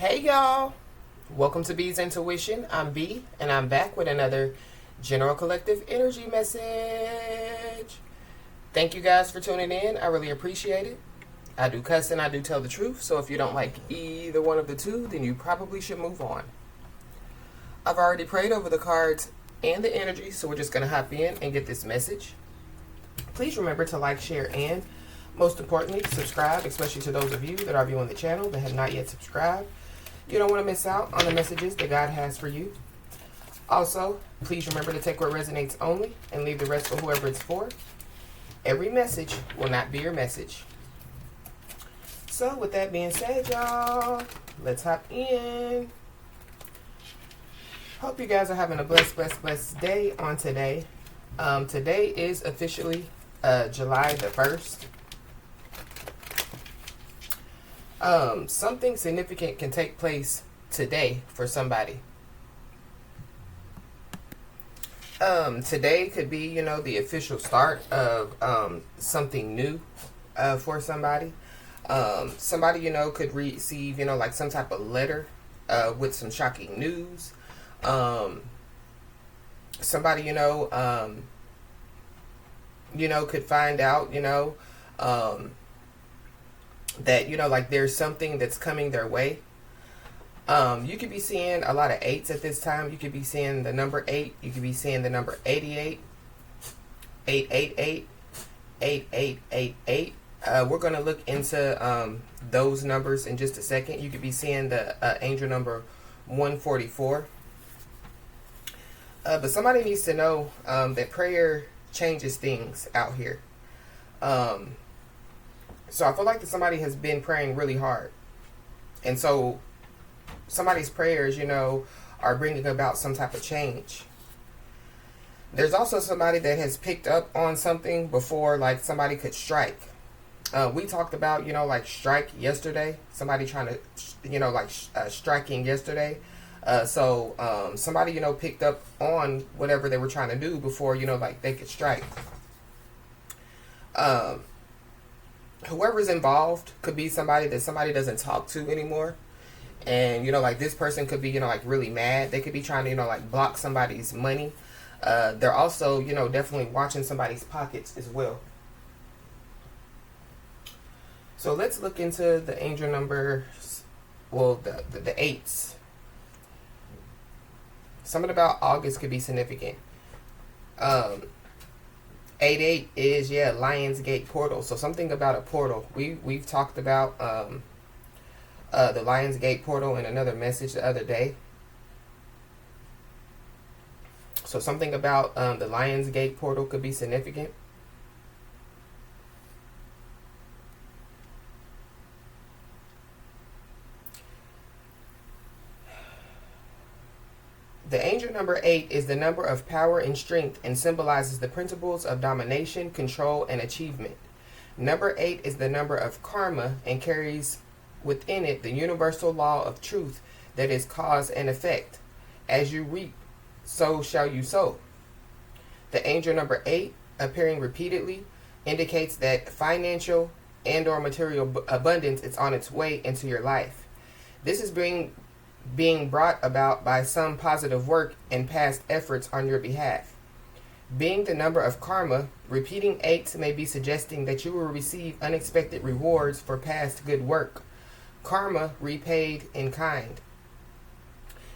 Hey y'all, welcome to B's Intuition. I'm B and I'm back with another General Collective Energy message. Thank you guys for tuning in. I really appreciate it. I do cuss and I do tell the truth, so if you don't like either one of the two, then you probably should move on. I've already prayed over the cards and the energy, so we're just going to hop in and get this message. Please remember to like, share, and most importantly, subscribe, especially to those of you that are viewing the channel that have not yet subscribed. You don't want to miss out on the messages that God has for you. Also, please remember to take what resonates only and leave the rest for whoever it's for. Every message will not be your message. So with that being said, y'all, let's hop in. Hope you guys are having a blessed day on today. Today is officially July the 1st. Something significant can take place today for somebody. Today could be, the official start of something new for somebody. Somebody, could receive, like some type of letter with some shocking news. Somebody, could find out, that like there's something that's coming their way. You could be seeing a lot of 8s at this time. You could be seeing the number 8. You could be seeing the number 88, 888, 8888. We're going to look into those numbers in just a second. You could be seeing the angel number 144. But somebody needs to know that prayer changes things out here. So I feel like that somebody has been praying really hard. And so somebody's prayers, are bringing about some type of change. There's also somebody that has picked up on something before, like somebody could strike. We talked about, like strike yesterday. Somebody trying to, striking yesterday. So somebody, picked up on whatever they were trying to do before, like they could strike. Whoever's involved could be somebody that somebody doesn't talk to anymore. And, like this person could be, like really mad. They could be trying to, like block somebody's money. They're also, definitely watching somebody's pockets as well. So let's look into the angel numbers. Well, the 8s. Something about August could be significant. 88 is, Lionsgate portal. So something about a portal. We've talked about the Lionsgate portal in another message the other day. So something about the Lionsgate portal could be significant. The angel number 8 is the number of power and strength and symbolizes the principles of domination, control, and achievement. Number 8 is the number of karma and carries within it the universal law of truth that is cause and effect. As you reap, so shall you sow. The angel number 8, appearing repeatedly, indicates that financial and or material abundance is on its way into your life. This is being brought about by some positive work and past efforts on your behalf. Being the number of karma, repeating 8s may be suggesting that you will receive unexpected rewards for past good work. Karma repaid in kind.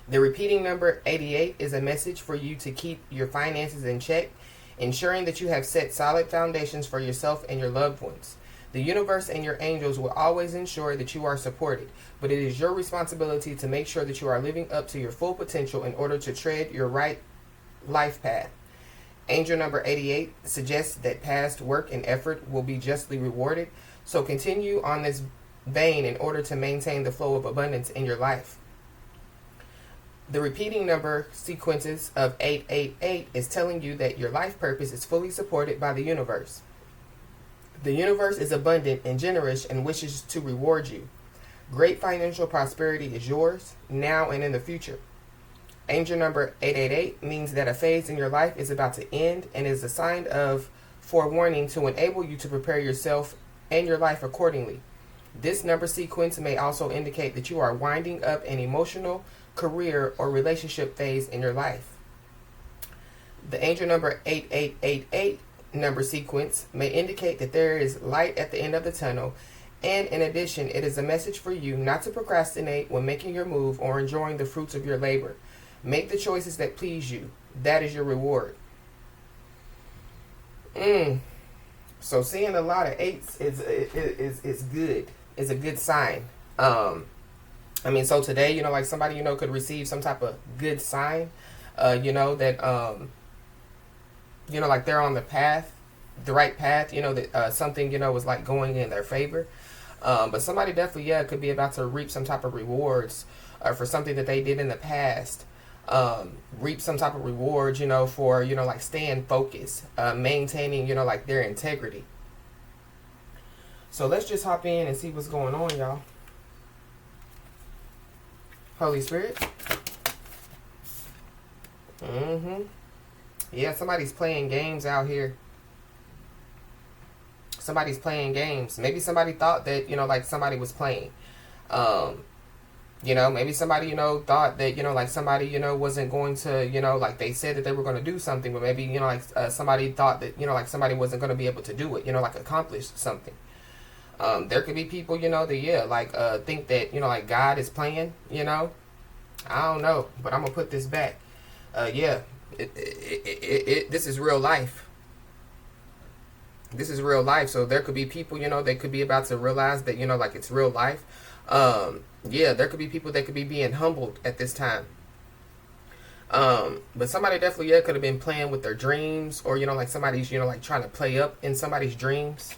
The repeating number 88 is a message for you to keep your finances in check, ensuring that you have set solid foundations for yourself and your loved ones. The universe and your angels will always ensure that you are supported, but it is your responsibility to make sure that you are living up to your full potential in order to tread your right life path. Angel number 88 suggests that past work and effort will be justly rewarded, so continue on this vein in order to maintain the flow of abundance in your life. The repeating number sequences of 888 is telling you that your life purpose is fully supported by the universe. The universe is abundant and generous and wishes to reward you. Great financial prosperity is yours, now and in the future. Angel number 888 means that a phase in your life is about to end and is a sign of forewarning to enable you to prepare yourself and your life accordingly. This number sequence may also indicate that you are winding up an emotional, career, or relationship phase in your life. The angel number 8888 number sequence may indicate that there is light at the end of the tunnel, and in addition, it is a message for you not to procrastinate when making your move or enjoying the fruits of your labor. Make the choices that please you. That is your reward. So seeing a lot of eights is good. It's a good sign. I mean, so today, like somebody, could receive some type of good sign, that, like they're on the path, the right path, that something, was like going in their favor. But somebody definitely, could be about to reap some type of rewards for something that they did in the past. Reap some type of rewards, for, like staying focused, maintaining, like their integrity. So let's just hop in and see what's going on, y'all. Holy Spirit. Yeah, somebody's playing games out here. Somebody's playing games. Maybe somebody thought that, like somebody was playing. Maybe somebody, thought that, like somebody, wasn't going to, like they said that they were going to do something, but maybe, somebody thought that, like somebody wasn't going to be able to do it, like accomplish something. There could be people, that, think that, like God is playing, I don't know, but I'm going to put this back. This is real life. This is real life. So there could be people, they could be about to realize that, like it's real life. There could be people that could be being humbled at this time. But somebody definitely, could have been playing with their dreams, or, like somebody's, like trying to play up in somebody's dreams.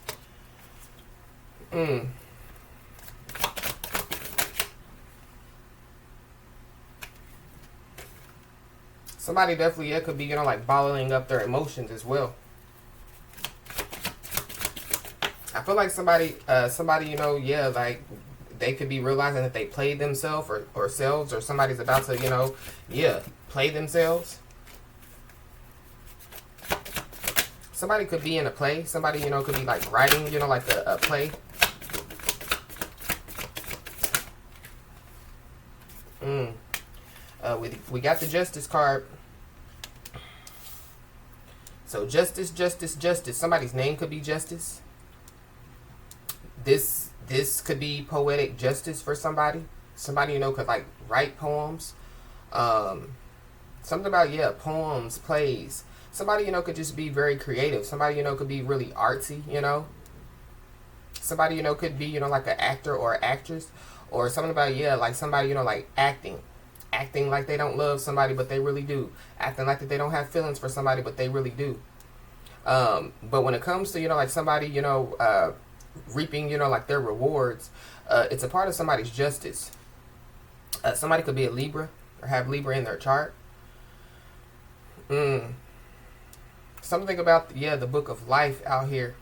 Somebody definitely, could be, like bottling up their emotions as well. I feel like somebody, like they could be realizing that they played themselves or selves, or somebody's about to, play themselves. Somebody could be in a play. Somebody, could be like writing, like a play. We got the Justice card. So justice, justice, justice. Somebody's name could be Justice. This could be poetic justice for somebody. Somebody, could like write poems. Something about, poems, plays. Somebody, could just be very creative. Somebody, could be really artsy, Somebody, could be, like an actor or actress. Or something about, like somebody, like acting. Acting like they don't love somebody, but they really do. Acting like that they don't have feelings for somebody, but they really do. But when it comes to, like somebody, reaping, like their rewards, it's a part of somebody's justice. Somebody could be a Libra or have Libra in their chart. Something about, the book of life out here.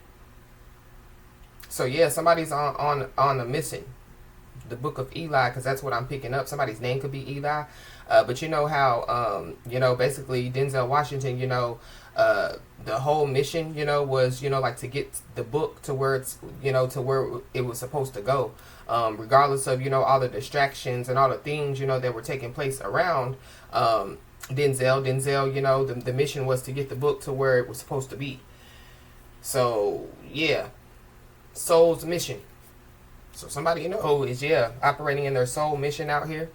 So, somebody's on a mission. The book of Eli, because that's what I'm picking up. Somebody's name could be Eli. But you know how, basically Denzel Washington, the whole mission, was, like to get the book to where it's, to where it was supposed to go. Regardless of, all the distractions and all the things, that were taking place around Denzel, the mission was to get the book to where it was supposed to be. So, soul's mission. So somebody, is, operating in their soul mission out here.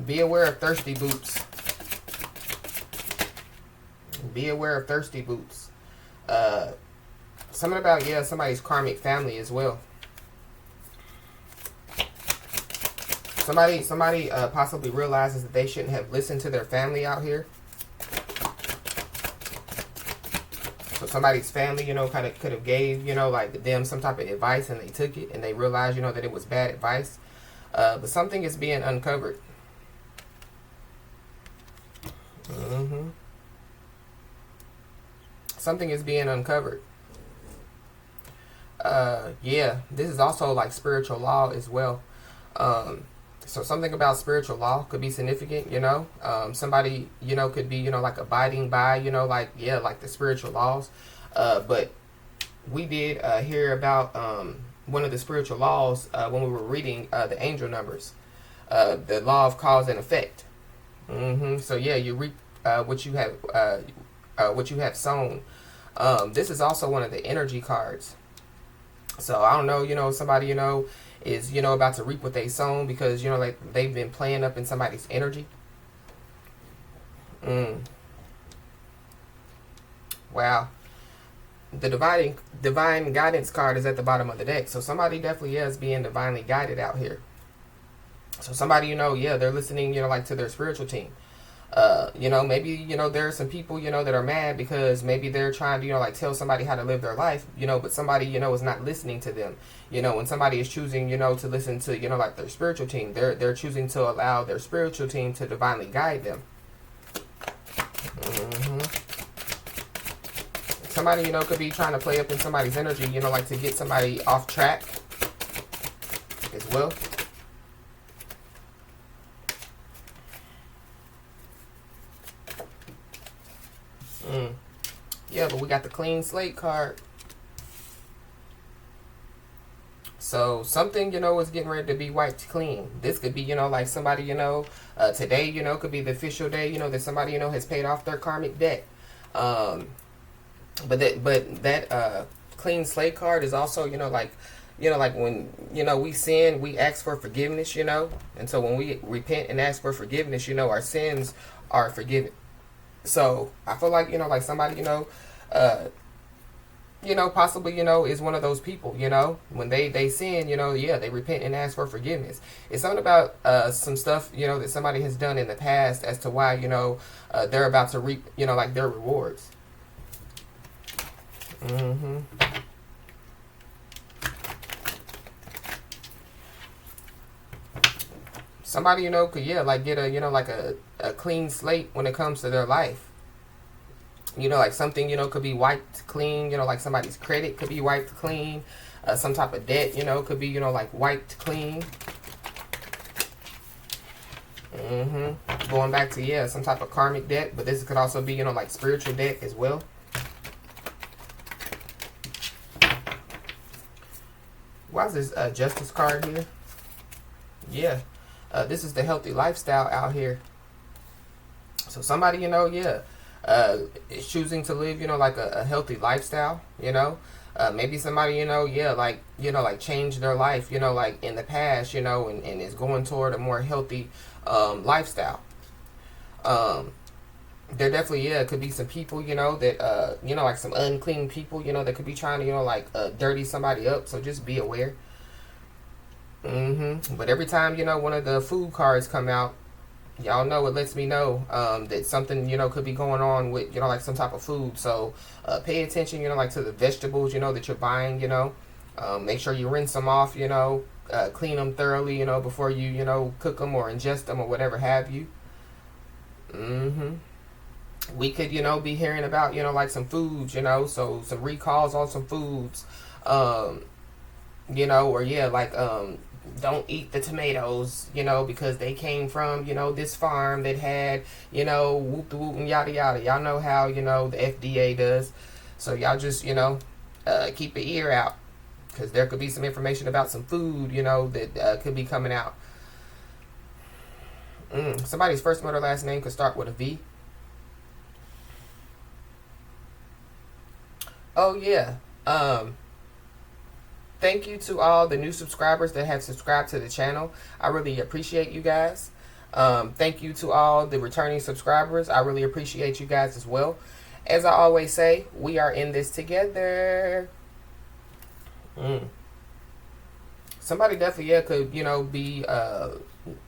Be aware of thirsty boots. Be aware of thirsty boots. Something about, somebody's karmic family as well. Somebody possibly realizes that they shouldn't have listened to their family out here. So somebody's family, kind of could have gave, like them some type of advice, and they took it and they realized, that it was bad advice. But something is being uncovered. Something is being uncovered. This is also like spiritual law as well. So something about spiritual law could be significant, somebody, could be, like abiding by, like, yeah, like the spiritual laws. But we did hear about one of the spiritual laws when we were reading the angel numbers, the law of cause and effect. So yeah, you reap what you have sown. This is also one of the energy cards. So I don't know, somebody, is, about to reap what they sown because, like they've been playing up in somebody's energy. Wow. The divine guidance card is at the bottom of the deck. So somebody definitely is being divinely guided out here. So somebody, yeah, they're listening, like to their spiritual team. Maybe, there are some people, that are mad because maybe they're trying to, like tell somebody how to live their life, but somebody, is not listening to them. When somebody is choosing, to listen to, like their spiritual team, they're choosing to allow their spiritual team to divinely guide them. Somebody, could be trying to play up in somebody's energy, like to get somebody off track as well. Yeah, but we got the clean slate card. So something, is getting ready to be wiped clean. This could be, like somebody, today, could be the official day, that somebody, has paid off their karmic debt. But that clean slate card is also, like when, we sin, we ask for forgiveness, and so when we repent and ask for forgiveness, our sins are forgiven. So I feel like, like somebody, possibly, is one of those people, when they sin, yeah, they repent and ask for forgiveness. It's something about some stuff, that somebody has done in the past as to why, they're about to reap, like their rewards. Somebody, could, yeah, like get a, like a clean slate when it comes to their life. Like something, could be wiped clean, like somebody's credit could be wiped clean. Some type of debt, could be, like wiped clean. Going back to, yeah, some type of karmic debt, but this could also be, like spiritual debt as well. Why is this justice card here? Yeah. This is the healthy lifestyle out here. So somebody, yeah, is choosing to live, like a healthy lifestyle, maybe somebody, yeah, like, like change their life, like in the past, and is going toward a more healthy lifestyle. There definitely, yeah, could be some people, that, like some unclean people, that could be trying to, like dirty somebody up. So just be aware. But every time, one of the food cards come out, y'all know it lets me know that something, could be going on with, like some type of food. So pay attention, like to the vegetables, that you're buying, make sure you rinse them off, clean them thoroughly, before you, cook them or ingest them or whatever have you. We could, be hearing about, like some foods, so some recalls on some foods, or yeah, like, don't eat the tomatoes, because they came from, this farm that had, whoop the whoop and yada yada. Y'all know how, the FDA does. So y'all just, keep an ear out, because there could be some information about some food, that could be coming out. Somebody's first name or last name could start with a V. Oh yeah. Thank you to all the new subscribers that have subscribed to the channel. I really appreciate you guys. Thank you to all the returning subscribers. I really appreciate you guys as well. As I always say, we are in this together. Somebody definitely, yeah, could, be,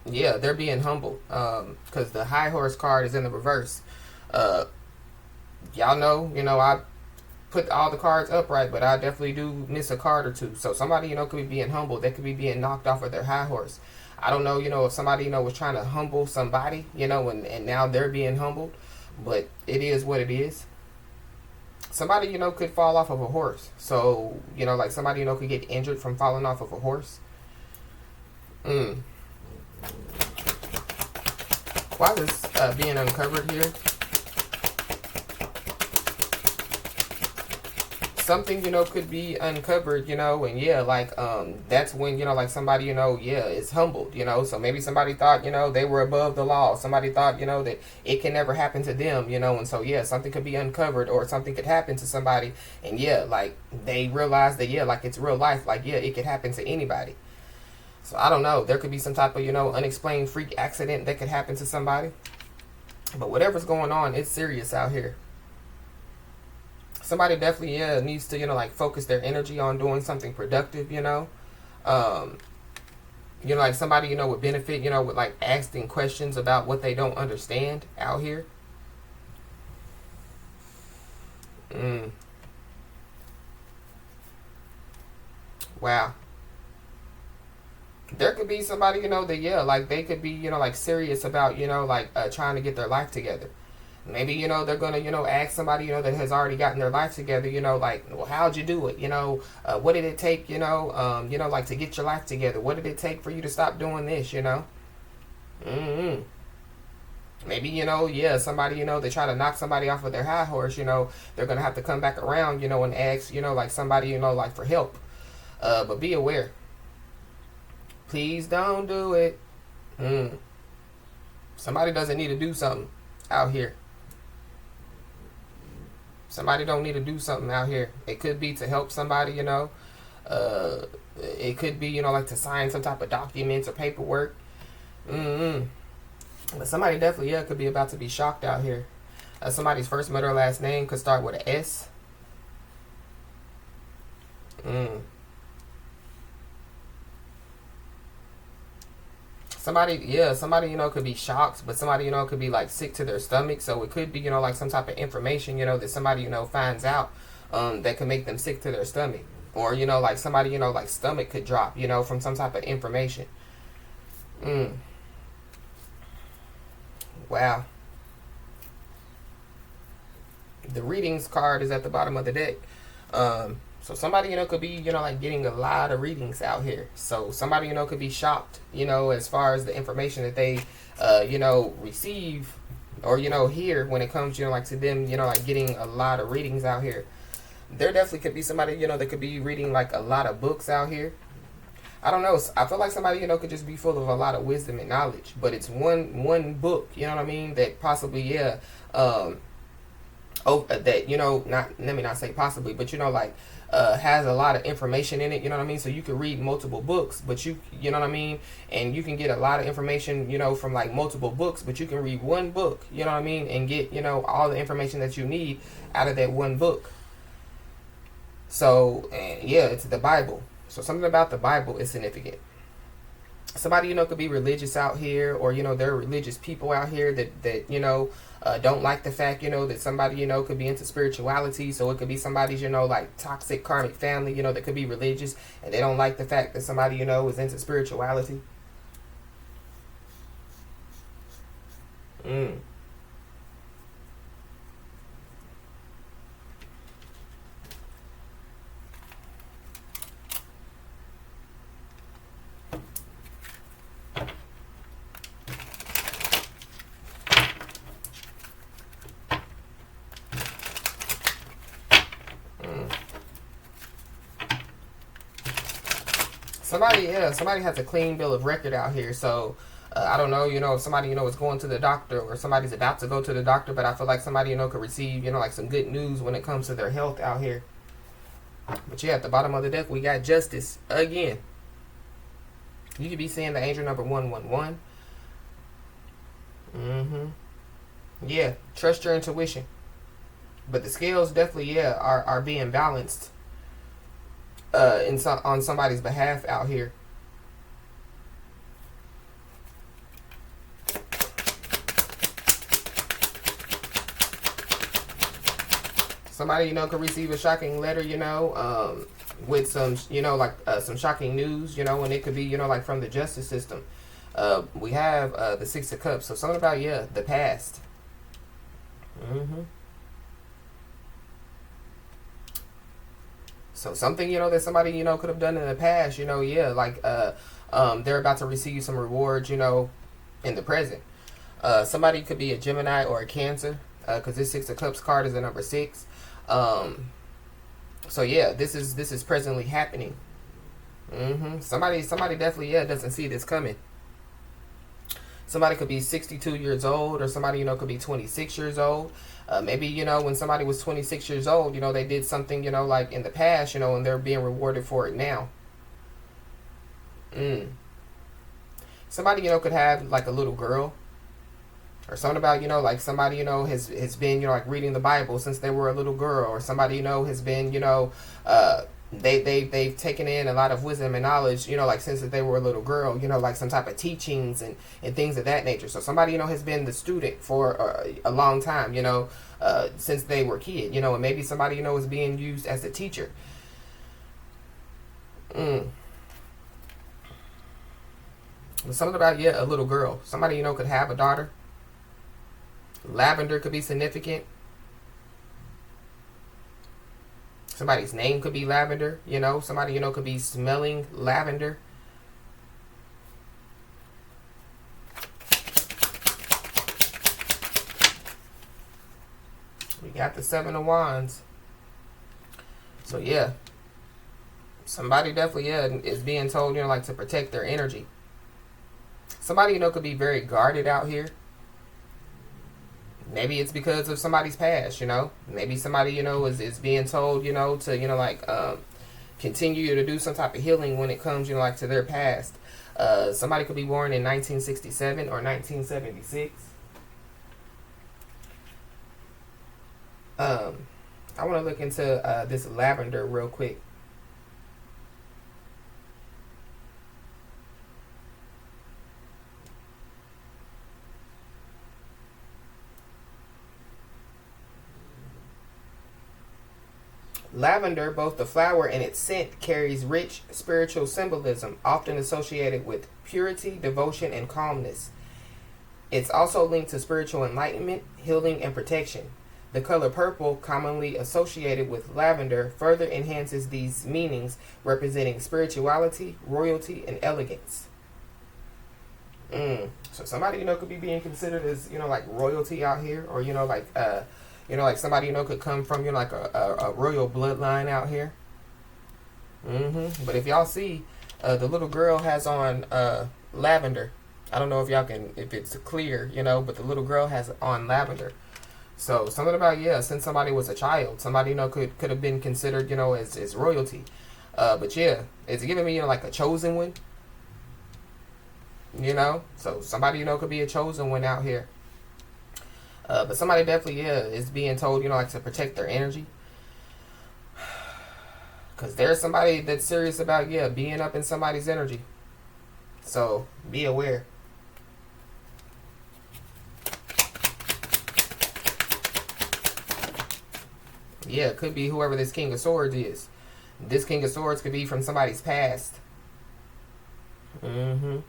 yeah, they're being humble. Because the high horse card is in the reverse. Y'all know, I put all the cards upright, but I definitely do miss a card or two. So somebody, could be being humble. They could be being knocked off of their high horse. I don't know, if somebody, was trying to humble somebody, and now they're being humbled. But it is what it is. Somebody, could fall off of a horse. So, like somebody, could get injured from falling off of a horse. Mm. Why is this being uncovered here? Something, could be uncovered, and yeah, like, that's when, like somebody, yeah, is humbled, so maybe somebody thought, they were above the law. Somebody thought, that it can never happen to them, and so, yeah, something could be uncovered or something could happen to somebody. And yeah, like they realize that, yeah, like it's real life. Like, yeah, it could happen to anybody. So I don't know. There could be some type of, unexplained freak accident that could happen to somebody. But whatever's going on, it's serious out here. Somebody definitely, yeah, needs to, like focus their energy on doing something productive, like somebody, would benefit, with like asking questions about what they don't understand out here. Wow. There could be somebody, that, yeah, like they could be, like serious about, like trying to get their life together. Maybe, they're going to, ask somebody, that has already gotten their life together, like, well, how'd you do it? What did it take, like to get your life together? What did it take for you to stop doing this, Mm-hmm. Maybe, yeah, somebody, they try to knock somebody off of their high horse, they're going to have to come back around, and ask, like somebody, like for help. But be aware. Please don't do it. Somebody doesn't need to do something out here. Somebody don't need to do something out here. It could be to help somebody, it could be, like to sign some type of documents or paperwork. But somebody definitely, yeah, could be about to be shocked out here. Somebody's first, middle, or last name could start with an S. Somebody, yeah, somebody, could be shocked, but somebody, could be like sick to their stomach. So it could be, like some type of information, that somebody, finds out that could make them sick to their stomach. Or, like somebody, like stomach could drop, from some type of information. Wow. The readings card is at the bottom of the deck. So somebody, could be, like getting a lot of readings out here. So somebody, could be shocked, as far as the information that they, receive or, hear when it comes, like to them, like getting a lot of readings out here. There definitely could be somebody, that could be reading like a lot of books out here. I don't know. I feel like somebody, could just be full of a lot of wisdom and knowledge. But it's one book, you know what I mean, that possibly, yeah, that, not, let me not say possibly, but, like, has a lot of information in it, you know what I mean? So you could read multiple books, but you know what I mean? And you can get a lot of information, from like multiple books, but you can read one book, you know what I mean? And get, all the information that you need out of that one book. So, yeah, it's the Bible. So something about the Bible is significant. Somebody, could be religious out here, or, there are religious people out here that don't like the fact, that somebody, could be into spirituality. So it could be somebody's, like toxic karmic family, that could be religious, and they don't like the fact that somebody, is into spirituality. Somebody has a clean bill of record out here. So I don't know, if somebody, is going to the doctor, or somebody's about to go to the doctor, but I feel like somebody, could receive, like some good news when it comes to their health out here. But yeah, at the bottom of the deck, we got justice again. You could be seeing the angel number 111. Yeah, trust your intuition. But the scales definitely, yeah, are being balanced on somebody's behalf out here. Somebody, could receive a shocking letter, with some, like some shocking news, and it could be, like from the justice system. We have the Six of Cups. So something about, yeah, the past. So something, that somebody, could have done in the past, yeah, like They're about to receive some rewards, you know, in the present. Somebody could be a Gemini or a Cancer, because this Six of Cups card is the number 6. So yeah, this is presently happening. Somebody definitely, yeah, doesn't see this coming. Somebody could be 62 years old, or somebody, you know, could be 26 years old. Maybe, you know, when somebody was 26 years old, you know, they did something, you know, like in the past, you know, and they're being rewarded for it now. Somebody, you know, could have like a little girl, or something about, you know, like somebody, you know, has been, you know, like reading the Bible since they were a little girl, or somebody, you know, has been, you know, they've taken in a lot of wisdom and knowledge, you know, like since they were a little girl, you know, like some type of teachings and things of that nature. So somebody, you know, has been the student for a long time, you know, since they were a kid, you know, and maybe somebody, you know, is being used as a teacher. Something about, yeah, a little girl. Somebody, you know, could have a daughter. Lavender could be significant. Somebody's name could be lavender, you know. Somebody, you know, could be smelling lavender. We got the 7 of Wands. So yeah, somebody definitely, yeah, is being told, you know, like to protect their energy. Somebody, you know, could be very guarded out here. Maybe it's because of somebody's past, you know. Maybe somebody, you know, is being told, you know, to, you know, like continue to do some type of healing when it comes, you know, like to their past. Somebody could be born in 1967 or 1976. I want to look into this lavender real quick. Lavender, both the flower and its scent, carries rich spiritual symbolism, often associated with purity, devotion, and calmness. It's also linked to spiritual enlightenment, healing, and protection. The color purple, commonly associated with lavender, further enhances these meanings, representing spirituality, royalty, and elegance. So somebody, you know, could be being considered as, you know, like royalty out here, or, you know, like you know, like somebody, you know, could come from, you know, like a royal bloodline out here. But if y'all see, the little girl has on lavender. I don't know if y'all can, if it's clear, you know, but the little girl has on lavender. So something about, yeah, since somebody was a child, somebody, you know, could have been considered, you know, as royalty. But yeah, it's giving me, you know, like a chosen one. You know, so somebody, you know, could be a chosen one out here. But somebody definitely, yeah, is being told, you know, like to protect their energy. Because there's somebody that's serious about, yeah, being up in somebody's energy. So be aware. Yeah, it could be whoever this King of Swords is. This King of Swords could be from somebody's past. I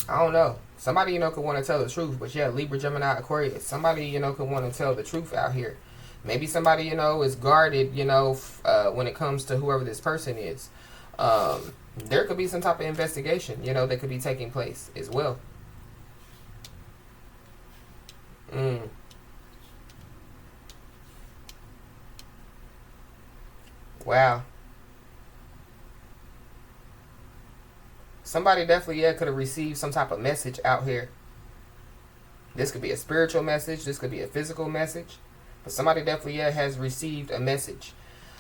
don't know. Somebody, you know, could want to tell the truth. But yeah, Libra, Gemini, Aquarius. Somebody, you know, could want to tell the truth out here. Maybe somebody, you know, is guarded, you know, when it comes to whoever this person is. There could be some type of investigation, you know, that could be taking place as well. Wow. Somebody definitely, yeah, could have received some type of message out here. This could be a spiritual message. This could be a physical message. But somebody definitely, yeah, has received a message.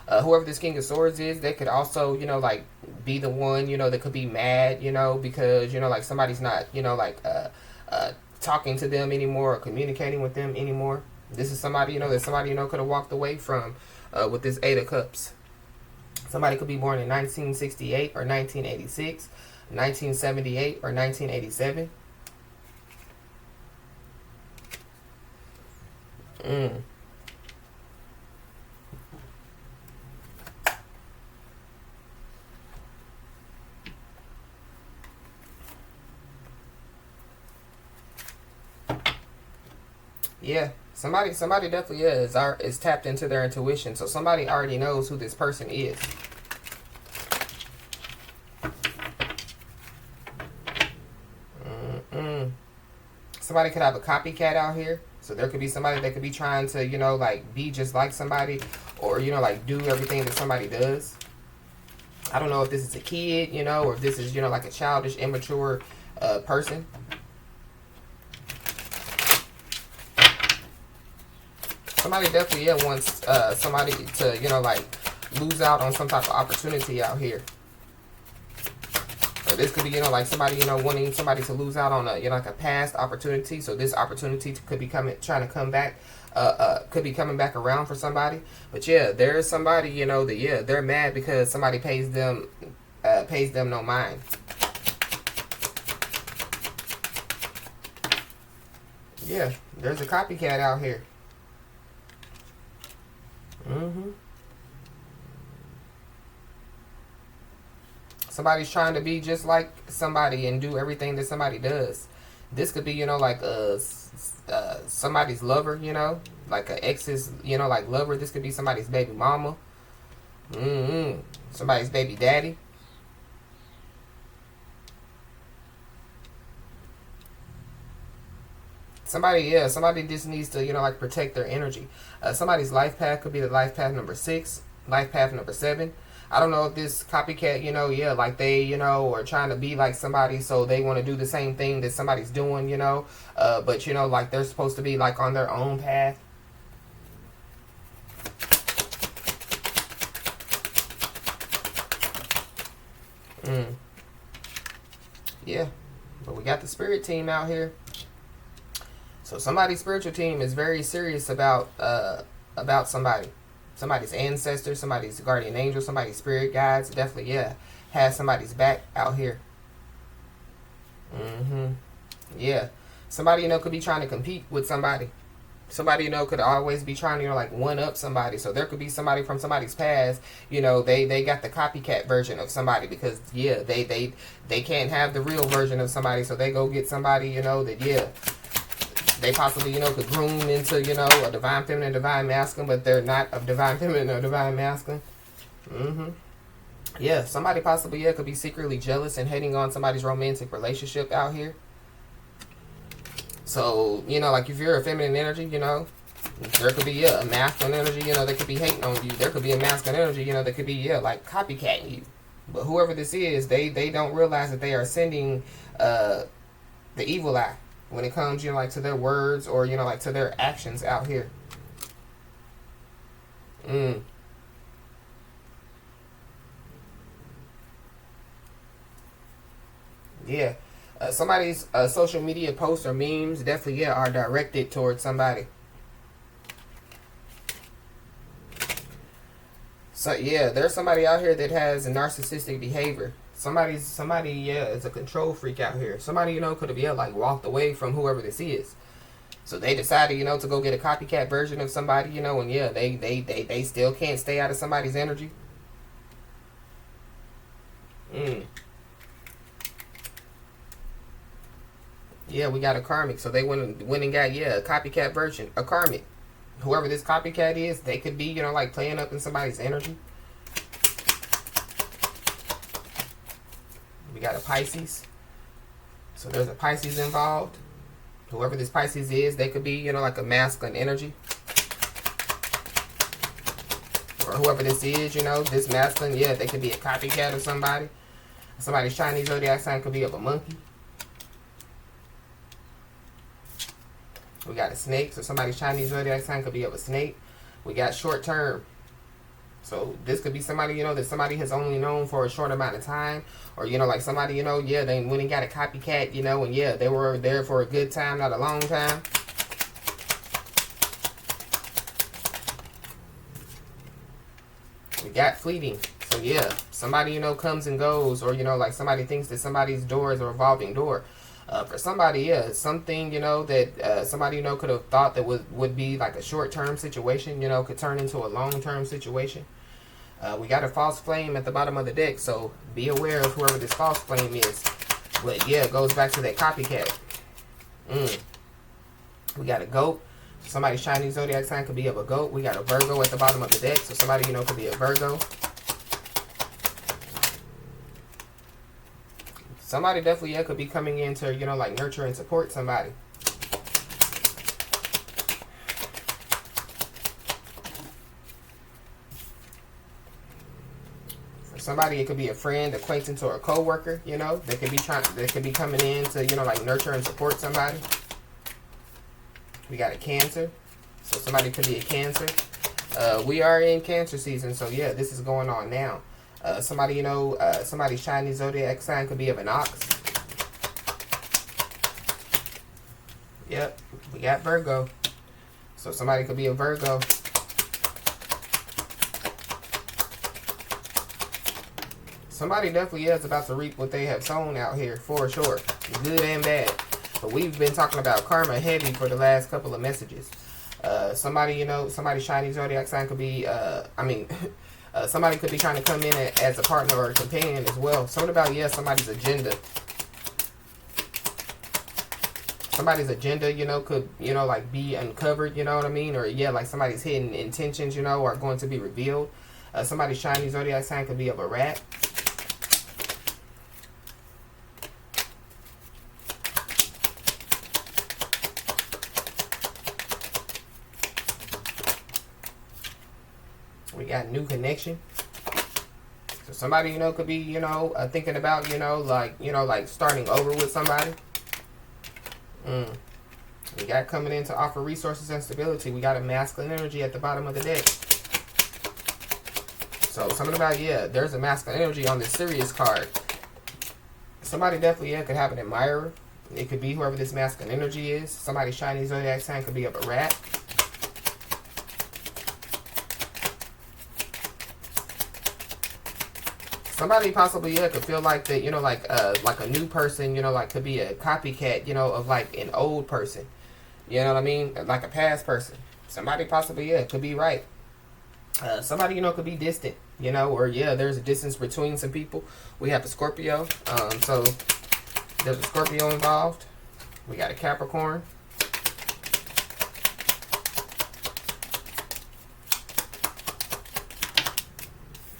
Whoever this King of Swords is, they could also, you know, like be the one, you know, that could be mad, you know, because, you know, like somebody's not, you know, like talking to them anymore or communicating with them anymore. This is somebody, you know, that somebody, you know, could have walked away from with this 8 of Cups. Somebody could be born in 1968 or 1986. 1978 or 1987. Yeah, somebody definitely is tapped into their intuition. So somebody already knows who this person is. Somebody could have a copycat out here. So there could be somebody that could be trying to, you know, like be just like somebody, or, you know, like do everything that somebody does. I don't know if this is a kid, you know, or if this is, you know, like a childish, immature person. Somebody definitely, yeah, wants somebody to, you know, like lose out on some type of opportunity out here. Or this could be, you know, like somebody, you know, wanting somebody to lose out on a, you know, like a past opportunity. So this opportunity could be trying to come back, could be coming back around for somebody. But yeah, there's somebody, you know, that, yeah, they're mad because somebody pays them no mind. Yeah, there's a copycat out here. Somebody's trying to be just like somebody and do everything that somebody does. This could be, you know, like somebody's lover, you know, like an ex's, you know, like lover. This could be somebody's baby mama. Somebody's baby daddy. Somebody, yeah, somebody just needs to, you know, like protect their energy. Somebody's life path could be the life path number 6, life path number 7. I don't know if this copycat, you know, yeah, like they, you know, are trying to be like somebody, so they want to do the same thing that somebody's doing, you know, but, you know, like they're supposed to be like on their own path. Yeah, but we got the spirit team out here. So somebody's spiritual team is very serious about somebody. Somebody's ancestor, somebody's guardian angel, somebody's spirit guides. Definitely, yeah, has somebody's back out here. Yeah. Somebody, you know, could be trying to compete with somebody. Somebody, you know, could always be trying to, you know, like one up somebody. So there could be somebody from somebody's past, you know, they got the copycat version of somebody because, yeah, they can't have the real version of somebody. So they go get somebody, you know, that, yeah, they possibly, you know, could groom into, you know, a divine feminine, divine masculine, but they're not a divine feminine or divine masculine. Yeah, somebody possibly, yeah, could be secretly jealous and hating on somebody's romantic relationship out here. So, you know, like if you're a feminine energy, you know, there could be, yeah, a masculine energy, you know, that could be hating on you. There could be a masculine energy, you know, that could be, yeah, like copycatting you. But whoever this is, they don't realize that they are sending the evil eye when it comes, you know, like to their words or, you know, like to their actions out here. Yeah. Somebody's social media posts or memes definitely, yeah, are directed towards somebody. So yeah, there's somebody out here that has a narcissistic behavior. Somebody, yeah, is a control freak out here. Somebody, you know, could have, yeah, like walked away from whoever this is. So they decided, you know, to go get a copycat version of somebody, you know, and yeah, they still can't stay out of somebody's energy. Yeah, we got a karmic. So they went and got, yeah, a copycat version, a karmic. Whoever this copycat is, they could be, you know, like playing up in somebody's energy. We got a Pisces. So there's a Pisces involved. Whoever this Pisces is, they could be, you know, like a masculine energy. Or whoever this is, you know, this masculine, yeah, they could be a copycat of somebody. Somebody's Chinese zodiac sign could be of a monkey. We got a snake, so somebody's Chinese zodiac sign could be of a snake. We got short term. So this could be somebody, you know, that somebody has only known for a short amount of time. Or, you know, like somebody, you know, yeah, they went and got a copycat, you know, and yeah, they were there for a good time, not a long time. We got fleeting. So yeah, somebody, you know, comes and goes, or, you know, like somebody thinks that somebody's door is a revolving door. For somebody, yeah, something, you know, that somebody, you know, could have thought that would be like a short-term situation, you know, could turn into a long-term situation. We got a false flame at the bottom of the deck, so be aware of whoever this false flame is. But yeah, it goes back to that copycat. We got a goat. Somebody's Chinese zodiac sign could be of a goat. We got a Virgo at the bottom of the deck, so somebody, you know, could be a Virgo. Somebody definitely, yeah, could be coming in to, you know, like nurture and support somebody. somebody, it could be a friend, acquaintance, or a co-worker, you know, that could be coming in to, you know, like nurture and support somebody. We got a Cancer. So somebody could be a Cancer. We are in Cancer season, so yeah, this is going on now. Somebody, you know, somebody's shiny zodiac sign could be of an ox. Yep, we got Virgo. So somebody could be a Virgo. Somebody definitely is about to reap what they have sown out here, for sure. Good and bad. But we've been talking about karma heavy for the last couple of messages. Somebody, you know, somebody's shiny zodiac sign could be, somebody could be trying to come in as a partner or a companion as well. Something about, yeah, somebody's agenda. Somebody's agenda, you know, could, you know, like be uncovered, you know what I mean? Or, yeah, like somebody's hidden intentions, you know, are going to be revealed. Somebody's shiny zodiac sign could be of a rat. We got new connection. So somebody, you know, could be, you know, thinking about, you know, like starting over with somebody. We got coming in to offer resources and stability. We got a masculine energy at the bottom of the deck. So something about, yeah, there's a masculine energy on this Sirius card. Somebody definitely, yeah, could have an admirer. It could be whoever this masculine energy is. Somebody's shiny zodiac sign could be of a rat. Somebody possibly, yeah, could feel like that, you know, like a new person, you know, like could be a copycat, you know, of like an old person. You know what I mean? Like a past person. Somebody possibly, yeah, could be right. Somebody, you know, could be distant, you know, or yeah, there's a distance between some people. We have a Scorpio. So there's a Scorpio involved. We got a Capricorn.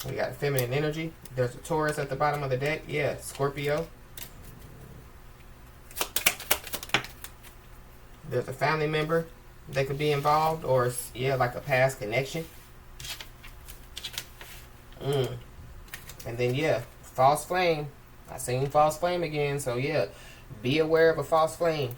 We got feminine energy. There's a Taurus at the bottom of the deck. Yeah, Scorpio. There's a family member that could be involved, or yeah, like a past connection. And then yeah, false flame. I seen false flame again, so yeah, be aware of a false flame.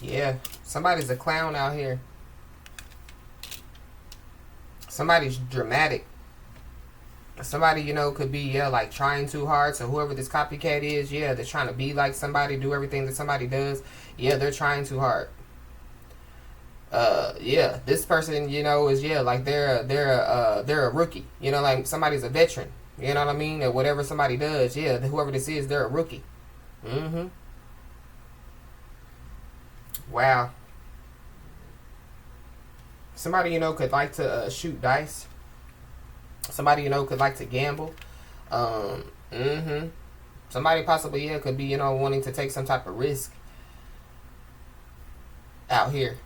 Yeah, somebody's a clown out here. Somebody's dramatic. Somebody, you know, could be, yeah, like trying too hard. So whoever this copycat is, yeah, they're trying to be like somebody, do everything that somebody does. Yeah, they're trying too hard. Yeah, this person, you know, is, yeah, like they're a rookie. You know, like somebody's a veteran. You know what I mean? Or whatever somebody does, yeah, whoever this is, they're a rookie. Wow. Somebody, you know, could like to shoot dice. Somebody, you know, could like to gamble. Somebody possibly, yeah, could be, you know, wanting to take some type of risk out here.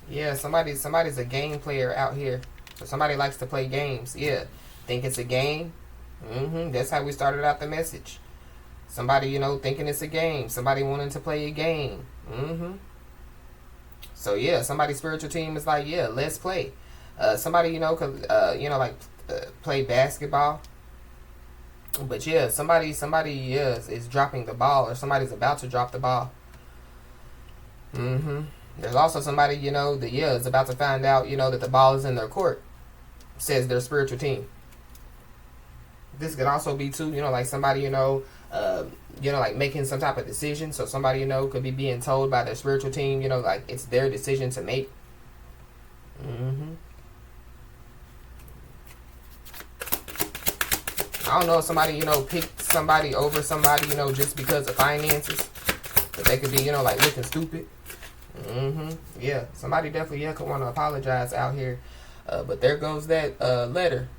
Yeah, somebody's a game player out here. So somebody likes to play games. Yeah, think it's a game. That's how we started out the message. Somebody, you know, thinking it's a game. Somebody wanting to play a game. So yeah, somebody's spiritual team is like, yeah, let's play. Somebody, you know, could like play basketball. But yeah, somebody yeah, is dropping the ball, or somebody's about to drop the ball. There's also somebody, you know, that, yeah, is about to find out, you know, that the ball is in their court. Says their spiritual team. This could also be too, you know, like somebody, you know, like making some type of decision. So somebody, you know, could be being told by their spiritual team, you know, like it's their decision to make. I don't know if somebody, picked somebody over somebody, just because of finances. But they could be, like looking stupid. Yeah, somebody definitely, could want to apologize out here. But there goes that letter.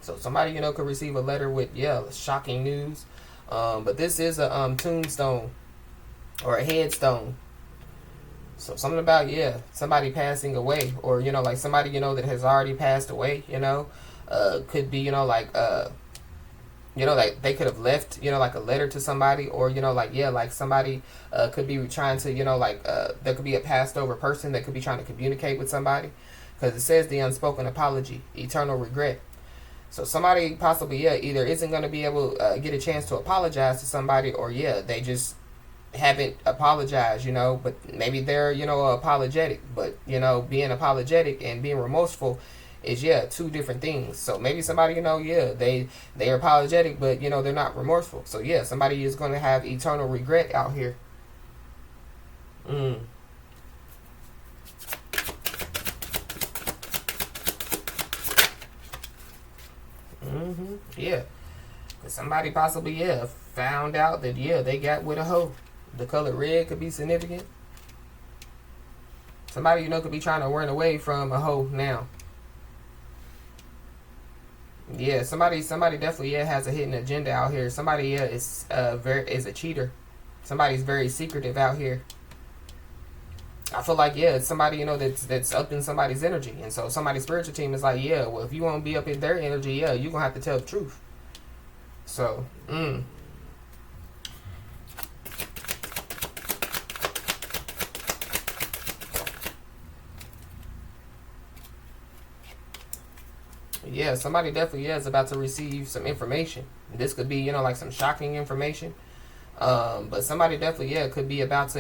So somebody, could receive a letter with, shocking news. But this is a tombstone or a headstone. So something about, somebody passing away, or, like somebody, that has already passed away, could be, like they could have left, like a letter to somebody, or, like somebody could be trying to, there could be a passed over person that could be trying to communicate with somebody, because it says the unspoken apology, eternal regret. So somebody possibly, either isn't going to be able to get a chance to apologize to somebody, or, they just haven't apologized, but maybe they're, apologetic, but, being apologetic and being remorseful is, two different things. So maybe somebody, they're apologetic, but, they're not remorseful. So, somebody is going to have eternal regret out here. Yeah. Because somebody possibly, found out that, they got with a hoe. The color red could be significant. Somebody, could be trying to run away from a hoe now. Yeah, somebody definitely, has a hidden agenda out here. Somebody, is a cheater. Somebody's very secretive out here. I feel like, it's somebody, that's up in somebody's energy. And so somebody's spiritual team is like, well, if you want to be up in their energy, you're going to have to tell the truth. So, somebody definitely, is about to receive some information. This could be, like some shocking information. But somebody definitely, could be about to,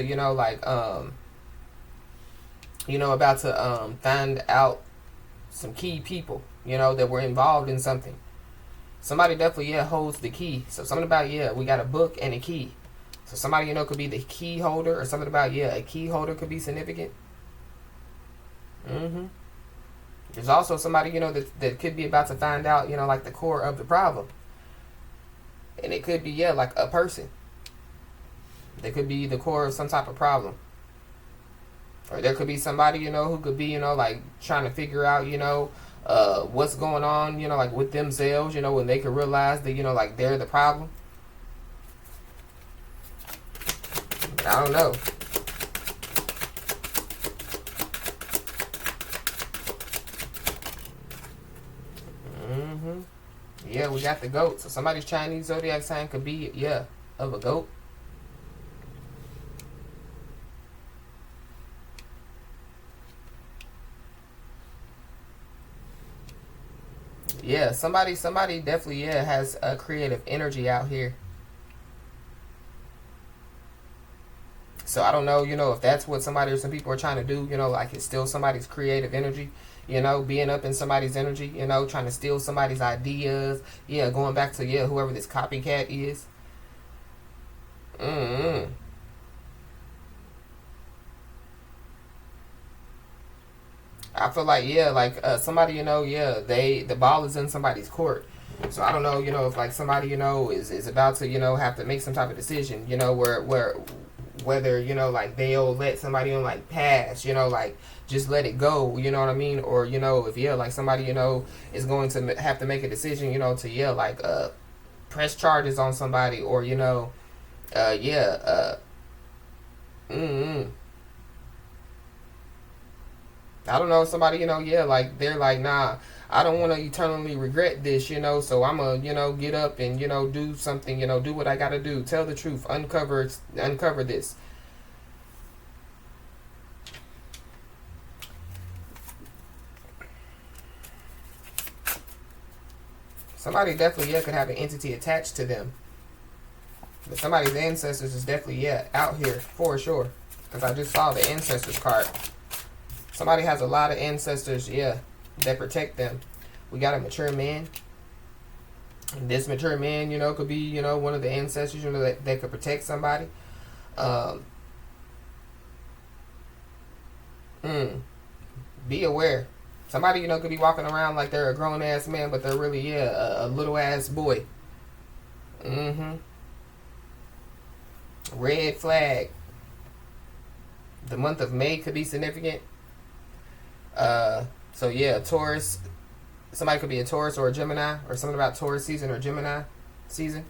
about to find out some key people, that were involved in something. Somebody definitely, holds the key. So something about, we got a book and a key. So somebody, could be the key holder, or something about, a key holder could be significant. There's also somebody, that could be about to find out, like the core of the problem. And it could be, like a person. They could be the core of some type of problem. Or there could be somebody, who could be, like trying to figure out, what's going on, like with themselves, when they could realize that, like they're the problem. But I don't know. Yeah, we got the goat. So somebody's Chinese zodiac sign could be, of a goat. Yeah, somebody definitely, has a creative energy out here. So I don't know, if that's what somebody or some people are trying to do, like it's still somebody's creative energy, being up in somebody's energy, trying to steal somebody's ideas. Yeah, going back to, whoever this copycat is. I feel like, somebody, the ball is in somebody's court. So I don't know, if like somebody, is about to, have to make some type of decision, where whether, like they'll let somebody like pass, like just let it go, you know what I mean? Or, if like somebody, is going to have to make a decision, to like press charges on somebody, or, I don't know, somebody, like they're like, nah, I don't want to eternally regret this, so I'm going to, get up and, do something, do what I got to do. Tell the truth. Uncover this. Somebody definitely, could have an entity attached to them. But somebody's ancestors is definitely, out here for sure. Because I just saw the ancestors card. Somebody has a lot of ancestors, that protect them. We got a mature man. And this mature man, could be, one of the ancestors, that could protect somebody. Be aware. Somebody, could be walking around like they're a grown-ass man, but they're really, a little-ass boy. Mm-hmm. Red flag. The month of May could be significant. So yeah, Taurus. Somebody could be a Taurus or a Gemini, or something about Taurus season or Gemini season.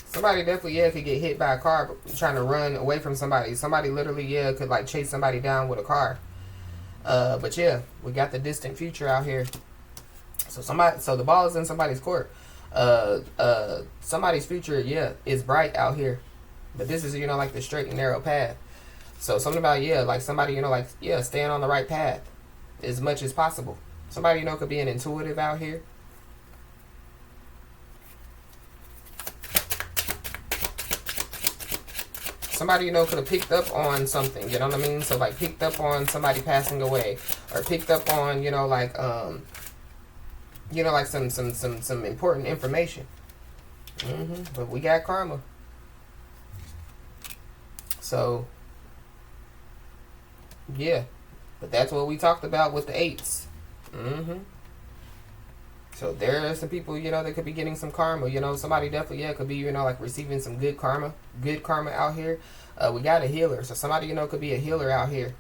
Somebody definitely, yeah, could get hit by a car trying to run away from somebody. Somebody literally, yeah, could like chase somebody down with a car. But yeah, we got the distant future out here. So the ball is in somebody's court. Somebody's future, yeah, is bright out here. But this is, like the straight and narrow path. So something about, yeah, like somebody, like, yeah, staying on the right path as much as possible. Somebody, could be an intuitive out here. Somebody, could have picked up on something, you know what I mean? So, like, picked up on somebody passing away. Or picked up on, like, like some important information. But we got karma. So, yeah. But that's what we talked about with the eights. So there are some people, that could be getting some karma. Somebody definitely, yeah, could be, like receiving some good karma out here. We got a healer. So somebody, could be a healer out here.